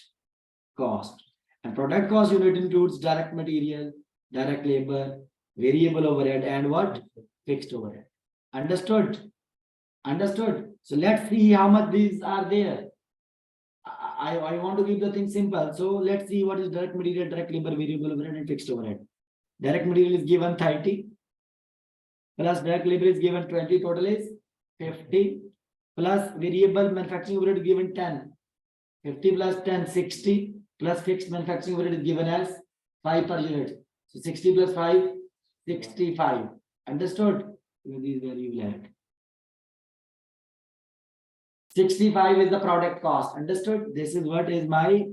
cost. And product cost unit includes direct material, direct labor, variable overhead, and what? Fixed overhead. Understood? Understood? So let's see how much these are there. I want to keep the thing simple. So let's see what is direct material, direct labor, variable overhead, and fixed overhead. Direct material is given 30 plus direct labor is given 20, total is 50 plus variable manufacturing overhead is given 10. 50 plus 10, 60 plus fixed manufacturing overhead is given as 5 per unit. So 60 plus 5, 65. Understood? These value will add. 65 is the product cost. Understood? This is what is my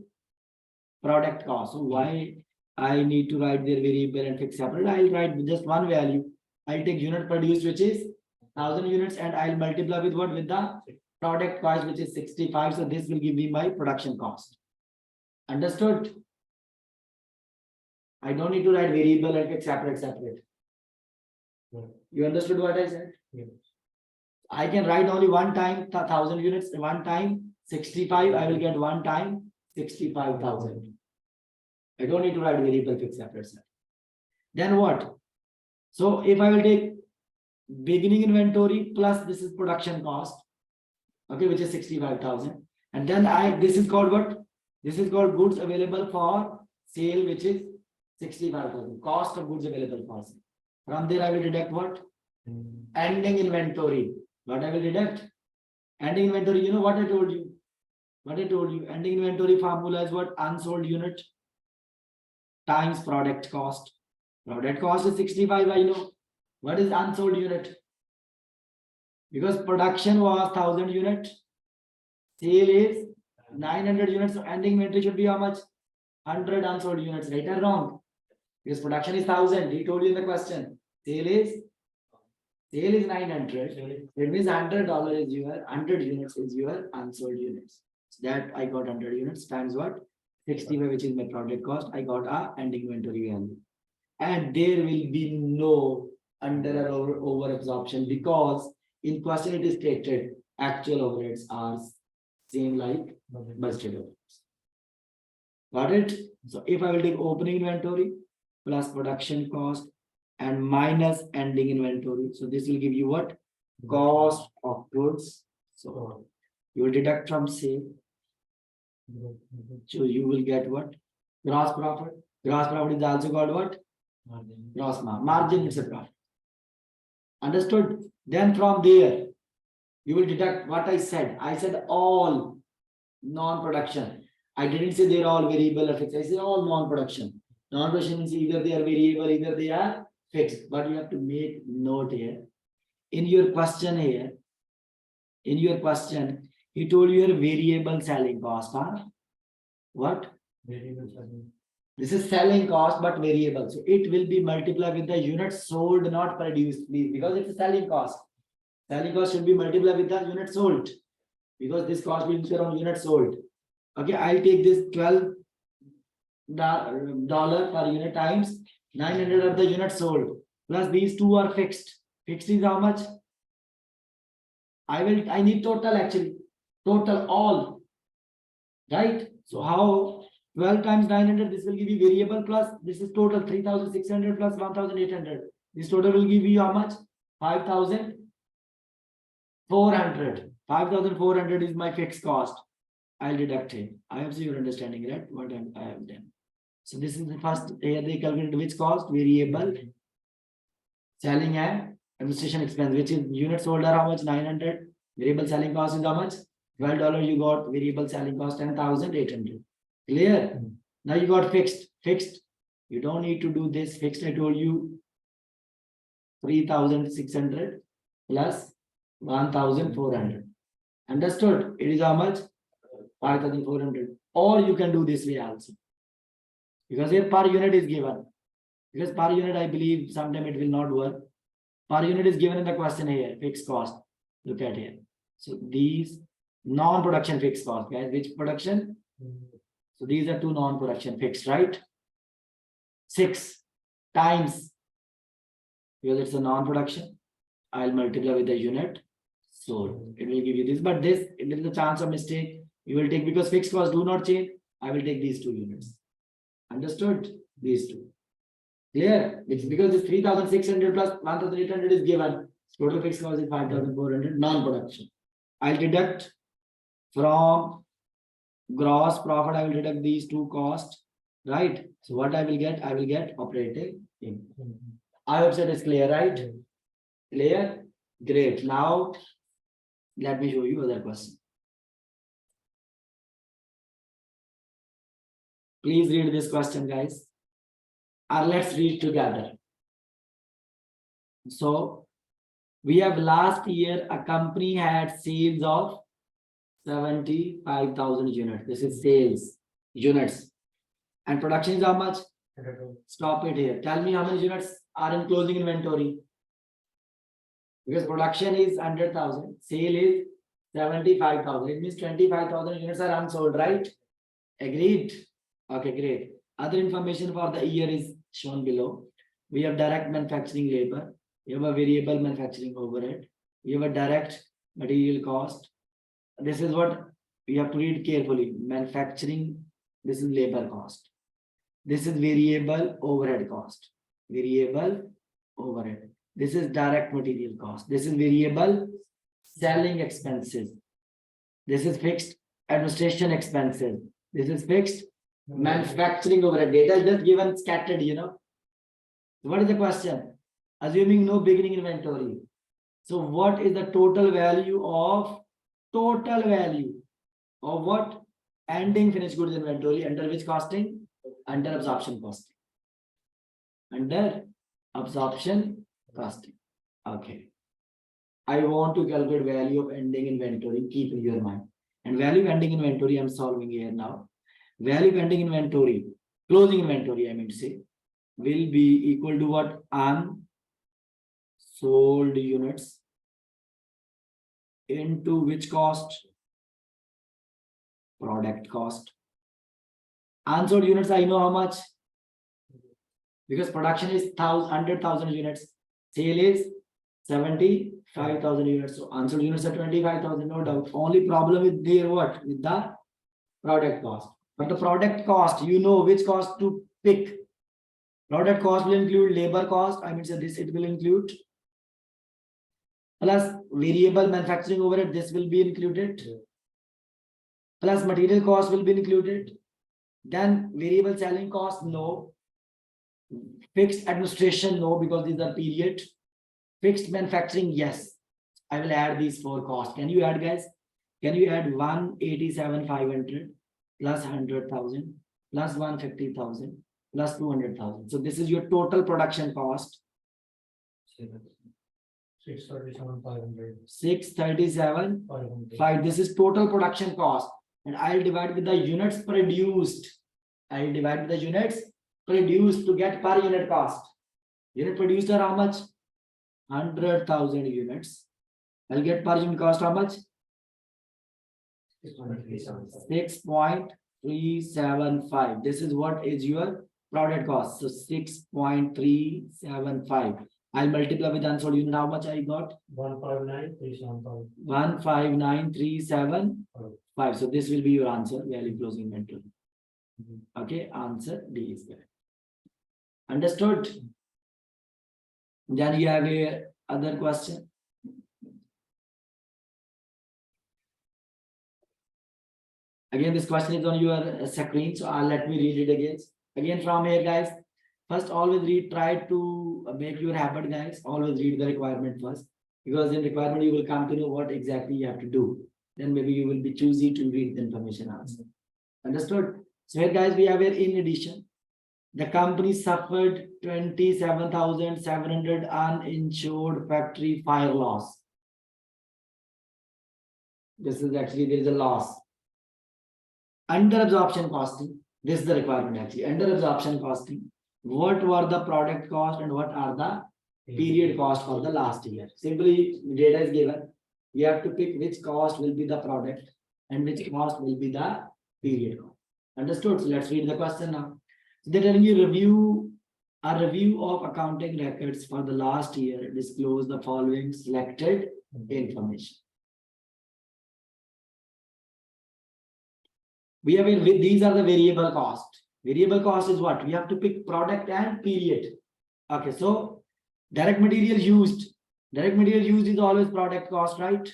product cost. So why I need to write their variable and fixed separate? I'll write just one value. I'll take unit produced, which is 1,000 units, and I'll multiply with what? With the product cost, which is 65. So this will give me my production cost. Understood? I don't need to write variable and fixed separate. You understood what I said? Yeah. I can write only one time 1,000 units, one time 65. I will get one time 65,000. I don't need to write variable fixed separate. Then what? So if I will take beginning inventory plus this is production cost, okay, which is 65,000, and then this is called what? This is called goods available for sale, which is 65,000. Cost of goods available for sale. From there, I will deduct what? Ending inventory. What I will deduct? Ending inventory, you know what I told you? What I told you, ending inventory formula is what? Unsold unit times product cost. Product cost is 65, I know. What is unsold unit? Because production was 1000 unit, sale is 900 units, so ending inventory should be how much? 100 unsold units, right or wrong? Because production is 1000, he told you in the question. Sale is 900. It means $100 is your 100 units is your unsold units. So that I got 100 units times what? 65, which is my product cost. I got a ending inventory value. And there will be no under or over absorption because in question it is stated actual overheads are same like budgeted overheads. Got it? So if I will take opening inventory plus production cost and minus ending inventory, so this will give you what? Cost of goods. So you will deduct from sale. So you will get what? Gross profit. Gross profit is also called what? Gross margin is a profit. Understood? Then from there, you will deduct what I said. I said all non-production. I didn't say they're all variable or fixed. I said all non-production. Non-production means either they are variable, either they are fixed. But you have to make note here. In your question here, he told you your variable selling cost. Huh? What? Variable selling. This is selling cost, but variable. So it will be multiplied with the units sold, not produced, please, because it's a selling cost. Selling cost should be multiplied with the units sold, because this cost will be on units sold. Okay, I'll take this $12 per unit times 900 of the units sold. Plus these two are fixed. Fixed is how much? I need total actually. Total all. Right? So how? 12 times 900, this will give you variable plus this is total 3600 plus 1800. This total will give you how much? 5400. 5400 is my fixed cost. I'll deduct it. I have your understanding, right? What I have done. So this is the first here they calculated which cost? Variable selling and administration expense, which is units sold are how much? 900. Variable selling cost is how much? $12. You got variable selling cost 10,800. Clear? Now you got fixed. Fixed. You don't need to do this. Fixed, I told you 3,600 plus 1,400. Understood? It is how much? 5,400. Or you can do this way also. Because here per unit is given. Because per unit, I believe sometime it will not work. Per unit is given in the question here. Fixed cost. Look at here. So these non-production fixed cost, guys. Which production? So these are two non-production fixed, right? 6 times, because it's a non-production, I'll multiply with the unit. So it will give you this, but this, it is the chance of mistake. You will take, because fixed costs do not change, I will take these two units. Understood? These two. Clear? It's because this 3,600 plus 1,800 is given. Total fixed cost is 5,400 non-production. I'll deduct from gross profit, I will deduct these two costs, right? So what I will get operating income. I hope that is clear, right? Clear? Great. Now, let me show you other question. Please read this question, guys. Or let's read together. So, we have last year, a company had sales of 75,000 units. This is sales units. And production is how much? Stop it here. Tell me how many units are in closing inventory. Because production is 100,000, sale is 75,000. It means 25,000 units are unsold, right? Agreed? Okay, great. Other information for the year is shown below. We have direct manufacturing labor. We have a variable manufacturing overhead. We have a direct material cost. This is what we have to read carefully. Manufacturing, this is labor cost. This is variable overhead cost. Variable overhead. This is direct material cost. This is variable selling expenses. This is fixed administration expenses. This is fixed manufacturing overhead. Data is just given scattered, you know. What is the question? assuming no beginning inventory. So what is the total value of what? Ending finished goods inventory under which costing? Under absorption costing. Under absorption costing. Okay. I want to calculate value of ending inventory. Keep in your mind. And value of ending inventory I'm solving here now. Value of ending inventory, closing inventory, I mean to say, will be equal to what? Unsold units into which cost? Product cost. Unsold units, I know how much, because production is 100,000 units, sale is 75,000 units. So unsold units are 25,000, no doubt. Only problem with their what? With the product cost. But the product cost, you know which cost to pick. Product cost will include labor cost. I mean, so this it will include. Plus variable manufacturing overhead, this will be included. Plus material cost will be included. Then variable selling cost, no. Fixed administration, no, because these are period. Fixed manufacturing, yes. I will add these four costs. Can you add, guys? Can you add 187,500 plus 100,000 plus 150,000 plus 200,000? So this is your total production cost. 637,500. 637,500. This is total production cost. And I'll divide with the units produced. I'll divide with the units produced to get per unit cost. Unit produced are how much? 100,000 units. I'll get per unit cost how much? 6.375. This is what is your product cost. So 6.375. I'll multiply with unsold unit. How much I got? 159,375. 159,375. So this will be your answer. Value closing inventory. Okay, answer D is correct. Understood? Then you have a other question. Again, this question is on your screen, so let me read it again. Again, from here, guys. First, always read. Try to make your habit, guys. Always read the requirement first, because in requirement you will come to know what exactly you have to do. Then maybe you will be choosy to read the information answer. Understood? So here, guys, we have here in addition, the company suffered 27,700 uninsured factory fire loss. This is actually, there is a loss. Under absorption costing, this is the requirement actually. Under absorption costing, what were the product cost and what are the period cost for the last year? Simply, data is given. You have to pick which cost will be the product and which cost will be the period cost. Understood? So let's read the question now. So they're telling you a review of accounting records for the last year disclose the following selected information. We have these are the variable cost. Variable cost is what? We have to pick product and period. Okay, so direct material used. Direct material used is always product cost, right?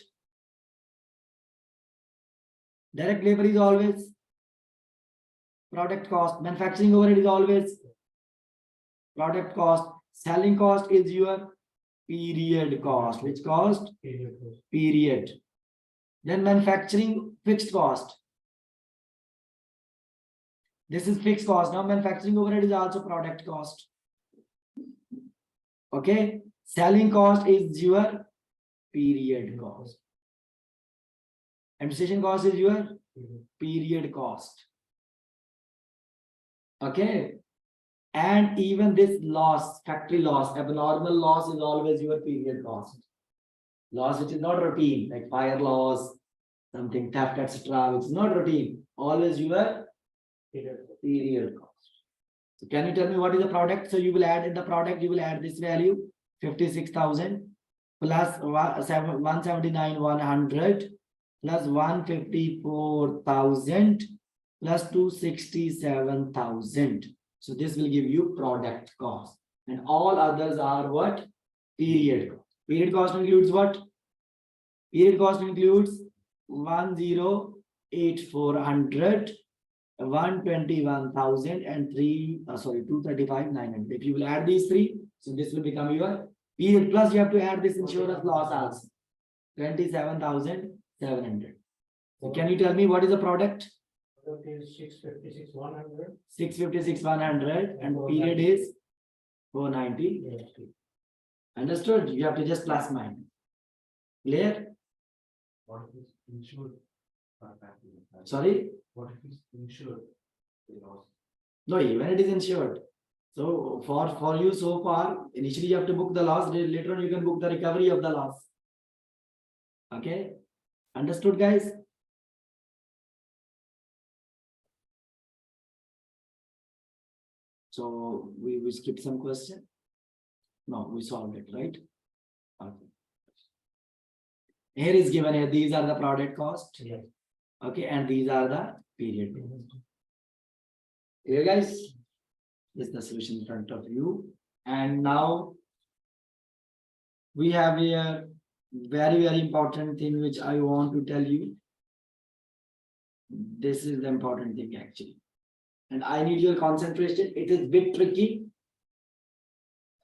Direct labor is always product cost. Manufacturing overhead is always product cost. Selling cost is your period cost. Which cost? Period. Then manufacturing fixed cost. This is fixed cost. Now manufacturing overhead is also product cost. Okay. Selling cost is your period cost. Administration cost is your period cost. Okay. And even this loss, factory loss, abnormal loss is always your period cost. Loss which is not routine, like fire loss, something theft, etc. It's not routine. Always your period cost. So can you tell me what is the product? So you will add in the product, you will add this value 56,000 plus 179,100 plus 154,000 plus 267,000. So this will give you product cost, and all others are what? Period cost. Period cost includes what? Period cost includes 108,400, 121,000 and 235,900. If you will add these three, so this will become your Period plus you have to add this insurance loss also. 27,700. So can you tell me what is the product? Product is 656,100. 656,100 and period is 490. Yes. Understood? You have to just plus minus. Clear? What is insured? Sorry? What is insured? No, even it is insured. So for you so far, initially you have to book the loss. Later on you can book the recovery of the loss. Okay? Understood, guys? So we skip some question. No, we solved it, right? Okay. Here is given here. These are the product cost. Yes. Okay, and these are the period. Here, guys, this is the solution in front of you. And now we have here very, very important thing which I want to tell you. This is the important thing actually. And I need your concentration. It is a bit tricky.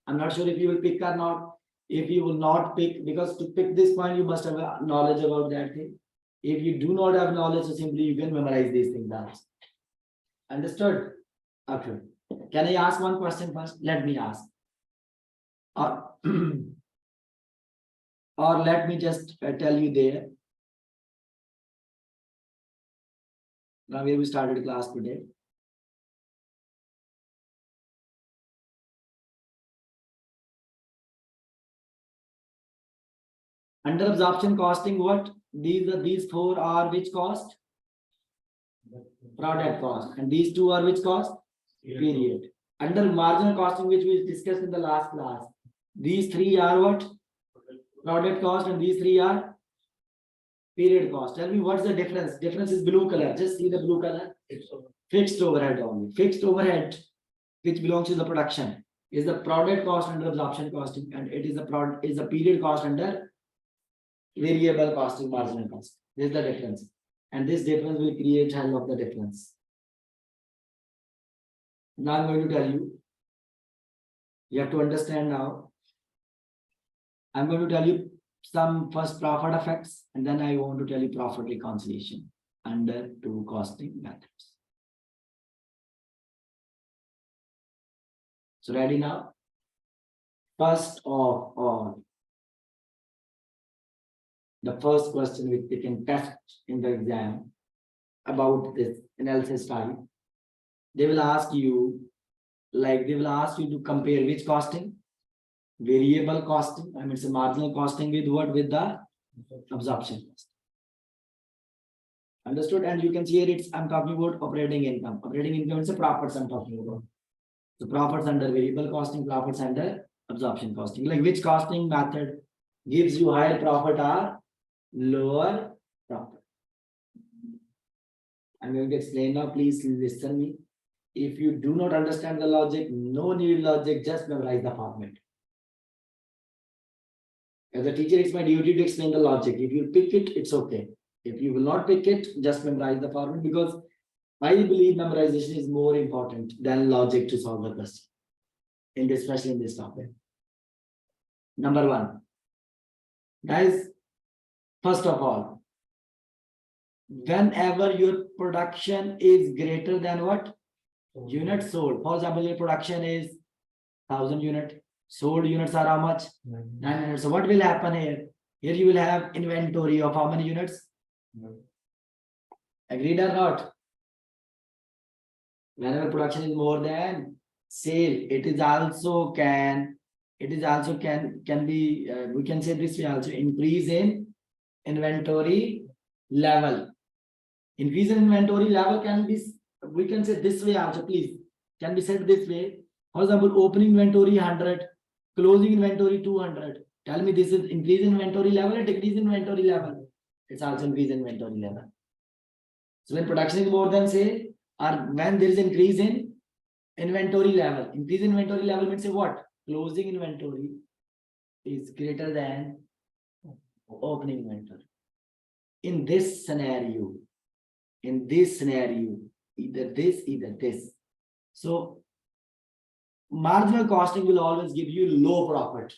I'm not sure if you will pick or not. If you will not pick, because to pick this point, you must have a knowledge about that thing. If you do not have knowledge, so simply you can memorize these things. Understood? Okay. Can I ask one question first? Let me ask. Or let me just tell you there. Now where we started class today. Under absorption costing, what? These four are which cost? Product cost. And these two are which cost? Period. Under marginal costing, which we discussed in the last class, these three are what? Product cost, and these three are period cost. Tell me what's the difference? Difference is blue color. Just see the blue color. Fixed overhead only. Fixed overhead, which belongs to the production, is the product cost under absorption costing, and it is the period cost under variable costing, marginal cost. This is the difference. And this difference will create hell of the difference. Now I'm going to tell you. You have to understand now. I'm going to tell you some first profit effects, and then I want to tell you profit reconciliation under two costing methods. So ready now? First of all, the first question which they can test in the exam about this analysis type, they will ask you, to compare which costing? Variable costing, I mean it's a marginal costing with what? With the absorption cost. Understood? And you can see here I'm talking about operating income. Operating income is the profits I'm talking about. So profits under variable costing, profits under absorption costing. Like which costing method gives you higher profit or lower profit? I'm going to explain now. Please listen me. If you do not understand the logic, no need logic, just memorize the format. As a teacher, it's my duty to explain the logic. If you pick it, it's okay. If you will not pick it, just memorize the format, because I believe memorization is more important than logic to solve the question, especially in this topic. Number one, guys, first of all, whenever your production is greater than what? Units sold. For example, your production is 1,000 units. Sold units are how much? 900. So what will happen here? Here you will have inventory of how many units? Agreed or not? Whenever production is more than sale, it is also can be, we can say this way also, increase in inventory level. Increase in inventory level can be, we can say this way also, please, can be said this way. For example, opening inventory 100, closing inventory 200. Tell me, this is increase in inventory level or decrease in inventory level? It's also increase in inventory level. So when production is more than sale, or when there is increase in inventory level. Increase in inventory level means say what? Closing inventory is greater than opening inventory. In this scenario, either this. So marginal costing will always give you low profit.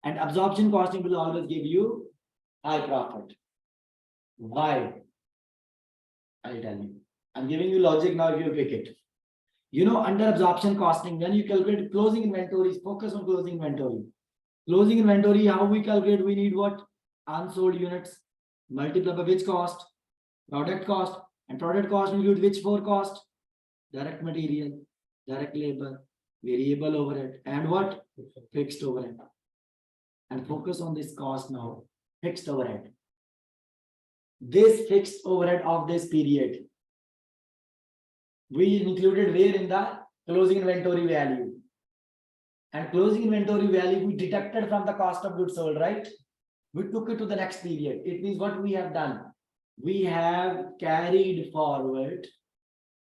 And absorption costing will always give you high profit. Why? I'll tell you. I'm giving you logic now if you pick it. You know, under absorption costing, when you calculate closing inventories, focus on closing inventory. Closing inventory, how we calculate? We need what? Unsold units, multiplied by which cost? Product cost. And product cost include which four cost? Direct material, direct labor, variable overhead, and what? Fixed overhead. And focus on this cost now. Fixed overhead. This fixed overhead of this period, we included where in the closing inventory value. And closing inventory value we deducted from the cost of goods sold, right? We took it to the next period. It means what we have done. We have carried forward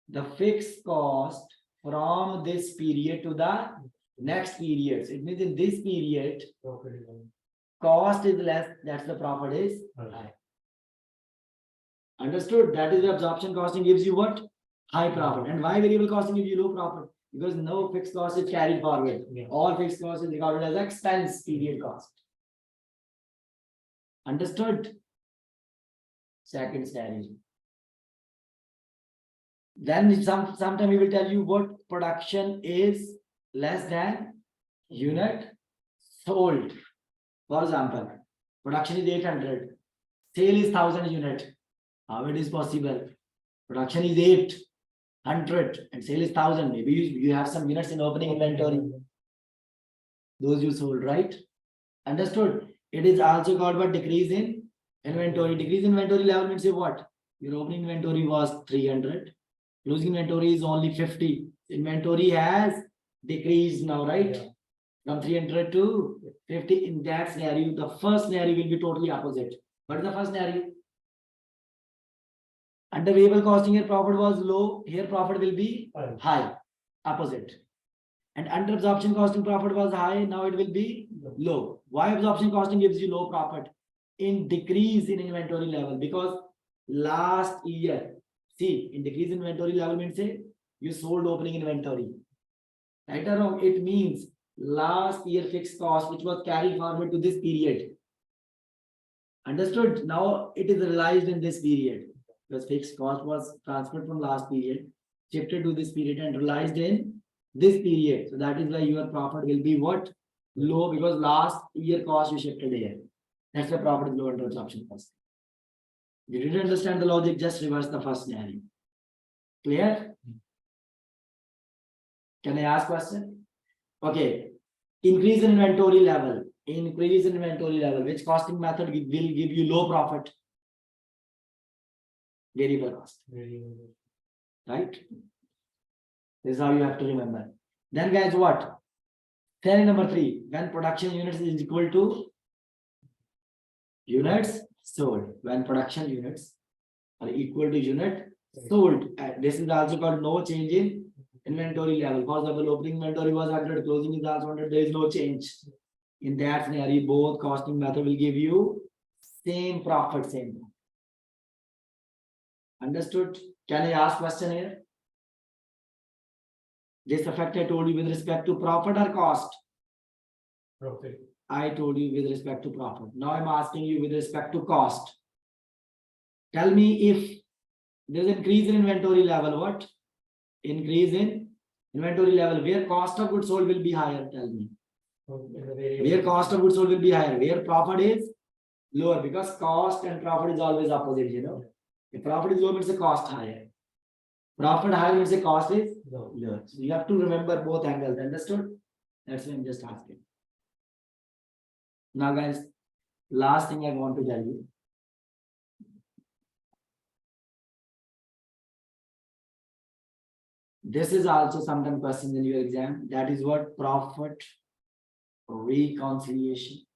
the fixed cost from this period to the next period. It means in this period, Profit is on. cost is less, that's the profit is high. Understood? That is the absorption costing gives you what? High profit. And why variable costing gives you low profit? Because no fixed cost is carried forward. Yeah. All fixed cost is recorded as expense period cost. Understood? Second strategy. Then sometime we will tell you what production is less than unit sold. For example, production is 800, sale is 1000 unit. How it is possible? Production is 800 and sale is 1000. Maybe you have some units in opening inventory. Those you sold, right? Understood? It is also called what? Decrease in inventory. Decrease in inventory level means say what? Your opening inventory was 300. Closing inventory is only 50. Inventory has decreased now, right? Yeah. From 300 to 50. In that scenario, the first scenario will be totally opposite. What is the first scenario? Under variable costing, here profit was low. Here profit will be high. Opposite. And under absorption costing, profit was high. Now it will be low. Why absorption costing gives you low profit? In decrease in inventory level, because last year, see, in decrease in inventory level means say you sold opening inventory. Right or wrong? It means last year fixed cost which was carried forward to this period. Understood? Now it is realized in this period. Because fixed cost was transferred from last period, shifted to this period and realized in this period. So that is why your profit will be what? Low, because last year cost you shifted here. That's why profit is low under absorption cost. If you didn't understand the logic, just reverse the first scenario. Clear? Can I ask question? Okay. Increase in inventory level. Increase in inventory level. Which costing method will give you low profit? Variable cost. Right? This is how you have to remember. Then guys, what? Theory number 3. When production units is equal to units sold. When production units are equal to unit sold. This is also called no change in inventory level. For example, opening inventory was 100, closing is also 100. There is no change. In that scenario, both costing method will give you same profit, same profit. Understood? Can I ask question here? This effect I told you with respect to profit or cost? Profit. I told you with respect to profit. Now I'm asking you with respect to cost. Tell me if there's increase in inventory level, what? Increase in inventory level, where cost of goods sold will be higher, tell me. Where cost of goods sold will be higher, where profit is lower, because cost and profit is always opposite, you know. If profit is low, means the cost higher. Profit higher means the cost is lower. So you have to remember both angles, understood? That's why I'm just asking. Now guys, last thing I want to tell you. This is also sometimes questions in your exam. That is what? Profit reconciliation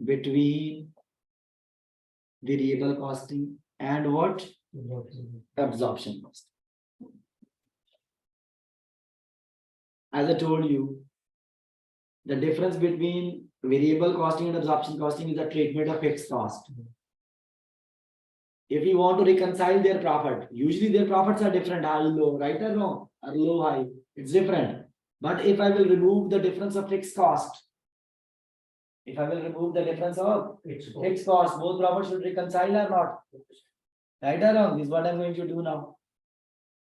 between variable costing and what? Absorption cost. As I told you, the difference between variable costing and absorption costing is the treatment of fixed cost. If you want to reconcile their profit, usually their profits are different, high, low, right or wrong, or low, high, it's different. But if I will remove the difference of fixed cost, If I will remove the difference of It's fixed cost, both profits should reconcile or not? Right or wrong? This is what I'm going to do now.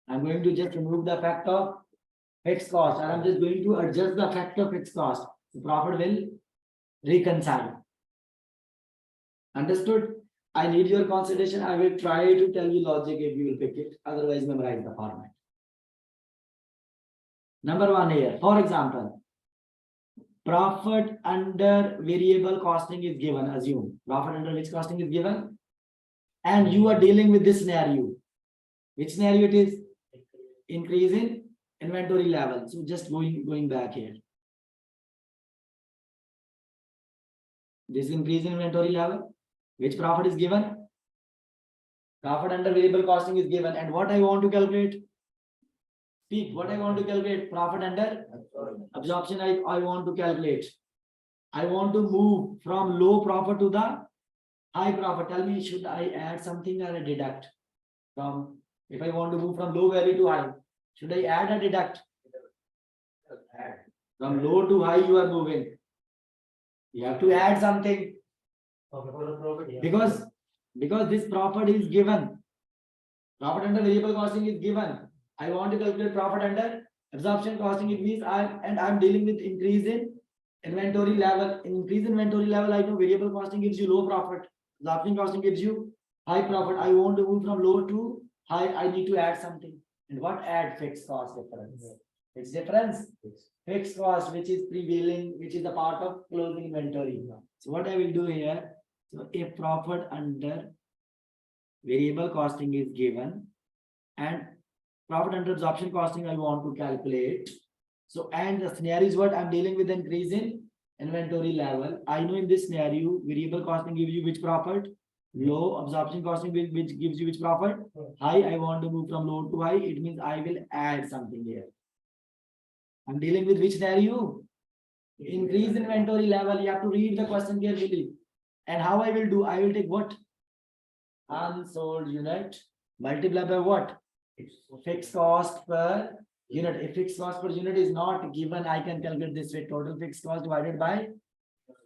I'm going to just remove the fact of fixed cost and I'm just going to adjust the fact of fixed cost. The profit will reconcile. Understood? I need your consideration. I will try to tell you logic if you will pick it. Otherwise, memorize the format. Number one here, for example, profit under variable costing is given. Assume profit under which costing is given, and you are dealing with this scenario. Which scenario it is? Increase in inventory level. So just going back here. This increase in inventory level. Which profit is given? Profit under variable costing is given. And what I want to calculate? Speak. What I want to calculate? Profit under absorption. I want to calculate. I want to move from low profit to the high profit. Tell me, should I add something or deduct? From if I want to move from low value to high, should I add or deduct? From low to high, you are moving. You have to add something. Okay, for the profit, yeah. Because this profit is given. Profit under variable costing is given. I want to calculate profit under absorption costing. It means I'm dealing with increase in inventory level. In increase in inventory level, I know variable costing gives you low profit. Absorption costing gives you high profit. I want to move from low to high. I need to add something. And what add? Fixed cost difference. Fixed difference. Fixed cost, which is prevailing, which is a part of closing inventory. So what I will do here, so if profit under variable costing is given and profit under absorption costing I want to calculate. So and the scenario is what I'm dealing with increase in inventory level. I know in this scenario, variable costing gives you which profit? Low. Absorption costing which gives you which profit? High. I want to move from low to high. It means I will add something here. I'm dealing with which scenario? Increase inventory level. You have to read the question carefully. And how I will do? I will take what? Unsold unit multiply by what? Fixed cost per unit. If fixed cost per unit is not given, I can calculate this way. Total fixed cost divided by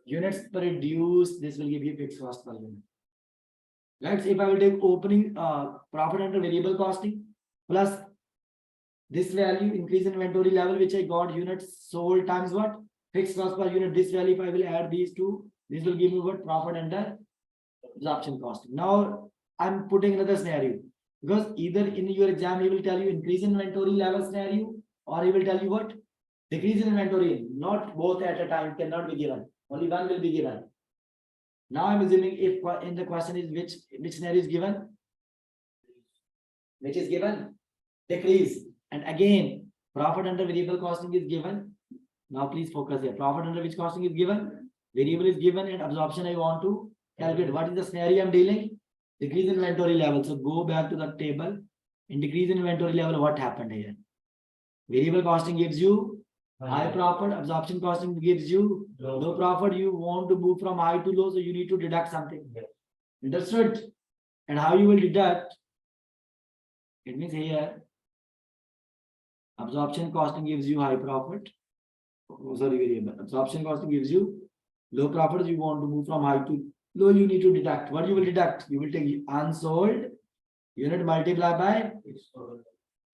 units produced. This will give you fixed cost per unit. Right. So if I will take opening profit under variable costing plus this value increase in inventory level, which I got units sold times what? Fixed cost per unit. This value, if I will add these two, this will give me what? Profit under absorption costing. Now I'm putting another scenario because either in your exam he will tell you increase in inventory level scenario or he will tell you what? Decrease in inventory. Not both at a time, cannot be given. Only one will be given. Now I'm assuming if in the question is which scenario is given? Which is given? Decrease. And again, profit under variable costing is given. Now please focus here. Profit under which costing is given? Variable is given and absorption I want to calculate. What is the scenario I'm dealing? Decrease in inventory level. So go back to the table. In decrease in inventory level, what happened here? Variable costing gives you high profit. Absorption costing gives you low profit. You want to move from high to low, so you need to deduct something. Understood? And how you will deduct? It means here absorption costing gives you high profit. Oh, sorry, variable. Absorption costing gives you low profit. You want to move from high to low, you need to deduct. What you will deduct? You will take unsold unit multiply by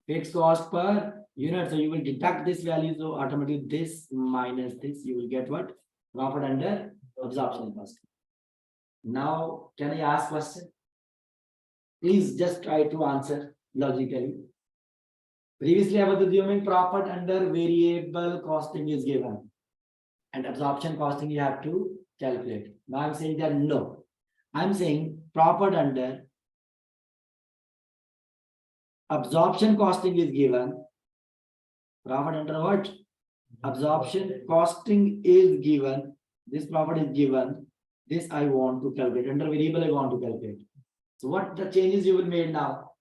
fixed cost per unit. So you will deduct this value. So automatically this minus this, you will get what? Profit under absorption cost. Now, can I ask question? Please just try to answer logically. Previously, I was assuming profit under variable costing is given and absorption costing you have to calculate. Now I'm saying that no. I'm saying profit under absorption costing is given. Profit under what? Absorption costing is given. This profit is given. This I want to calculate. Under variable, I want to calculate. So what the changes you will make now?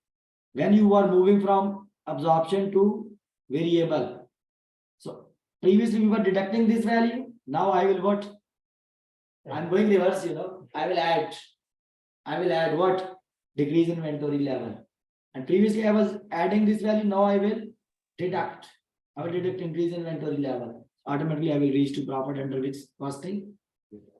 When you are moving from absorption to variable. So previously we were deducting this value. Now I will what? I'm going reverse, I will add what? Decrease in inventory level. And previously I was adding this value. Now I will deduct. I will deduct increase in inventory level. Automatically I will reach to profit under which costing?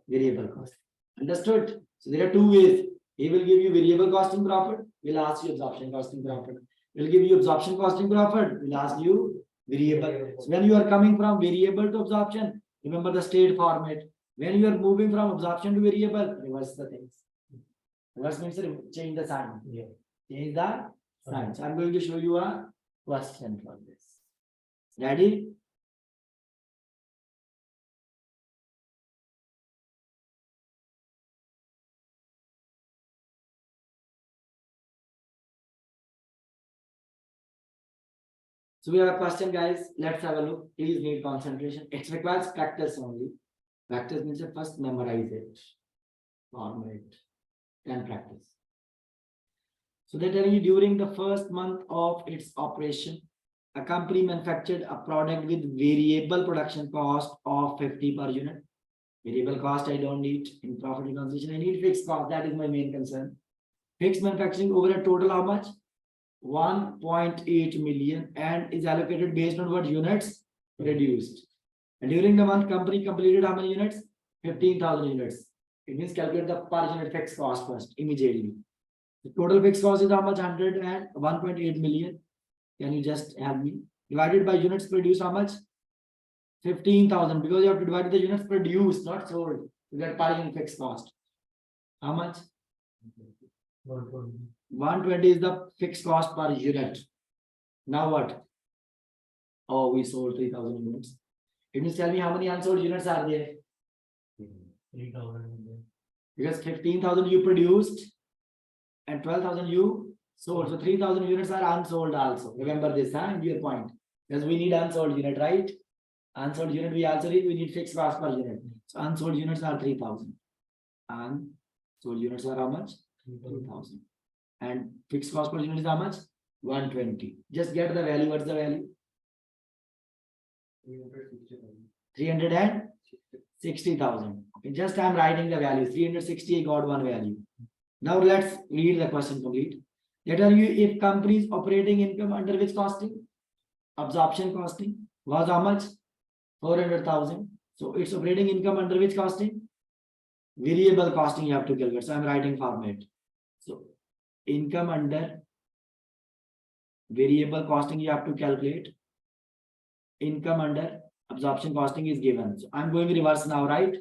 variable cost. Understood? So there are two ways. He will give you variable costing profit. We'll ask you absorption costing profit. We'll give you absorption costing profit. We'll ask you variable. So when you are coming from variable to absorption, remember the state format. When you are moving from absorption to variable, reverse the things. Reverse means change the sign. Yeah. Change the sign. So I'm going to show you a question for this. Ready? So we have a question, guys. Let's have a look. Please need concentration. It requires practice only. Practice means you first memorize it, format, then practice. So they tell you during the first month of its operation, a company manufactured a product with variable production cost of 50 per unit. Variable cost I don't need. In profit reconciliation, I need fixed cost. That is my main concern. Fixed manufacturing over a total how much? 1.8 million and is allocated based on what units produced. And during the month, company completed how many units? 15,000 units. It means calculate the per unit fixed cost first immediately. The total fixed cost is how much? 1.8 million. Can you just help me? Divided by units produced, how much? 15,000, because you have to divide the units produced, not sold, to get per unit fixed cost. How much? 120 is the fixed cost per unit. Now what? Oh, we sold 3,000 units. It means tell me how many unsold units are there? 3,000. Because 15,000 you produced and 12,000 you sold. So 3,000 units are unsold also. Remember this, huh? Your point. Because we need unsold unit, right? Unsold unit we also need. We need fixed cost per unit. So unsold units are 3,000. And sold units are how much? 3,000. And fixed cost per unit is how much? 120. Just get the value. What's the value? 360,000. Okay, just I'm writing the value. 360, I got one value. Now let's read the question complete. Let tell you if company's operating income under which costing? Absorption costing was how much? 400,000. So its operating income under which costing? Variable costing you have to calculate. So I'm writing format. So income under variable costing you have to calculate. Income under absorption costing is given. So I'm going reverse now, right?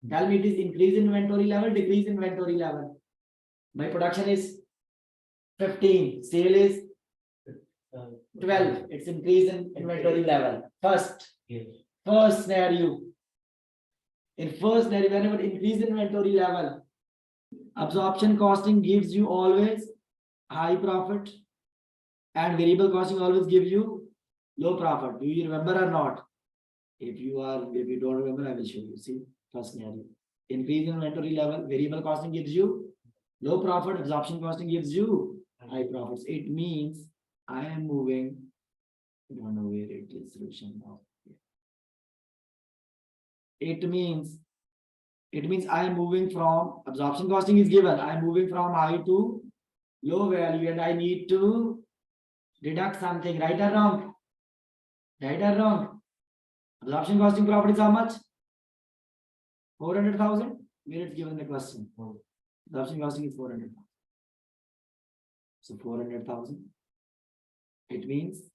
Tell me it is increase in inventory level, decrease in inventory level. My production is 15, sale is 12. It's increase in inventory level. First scenario. In first scenario, whenever increase in inventory level, absorption costing gives you always high profit and variable costing always gives you low profit. Do you remember or not? If you don't remember, I will show you. See, first scenario. Increase in inventory level, variable costing gives you low profit, absorption costing gives you high profits. It means I am moving. I don't know where it is solution now. It means I am moving from absorption costing is given. I am moving from high to low value and I need to deduct something. Right or wrong? Right or wrong? Absorption costing profit is how much? 400,000. Where it's given the question. Absorption costing is 400,000. So 400,000. It means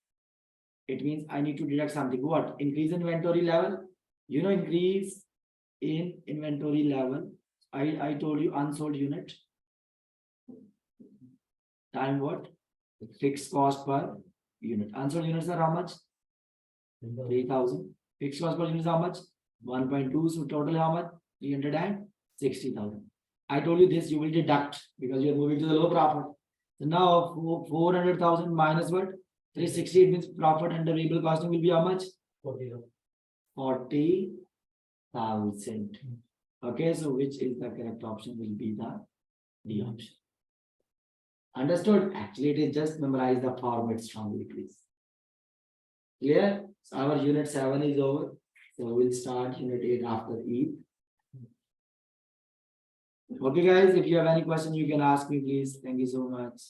I need to deduct something. What? Increase in inventory level. You know, increase in inventory level. I told you unsold unit. Time what? Fixed cost per unit. Unsold units are how much? 3,000. Fixed cost per unit is how much? 1.2. So total how much? 360,000. I told you this you will deduct because you are moving to the low profit. So now 400,000 minus what? 360. It means profit under variable costing will be how much? 40,000. Okay, so which is the correct option? Will be the D option. Understood? Actually, it is just memorize the format strongly, please. Clear? So our unit 7 is over. So we'll start unit 8 after Eid. Okay, guys, if you have any question, you can ask me, please. Thank you so much.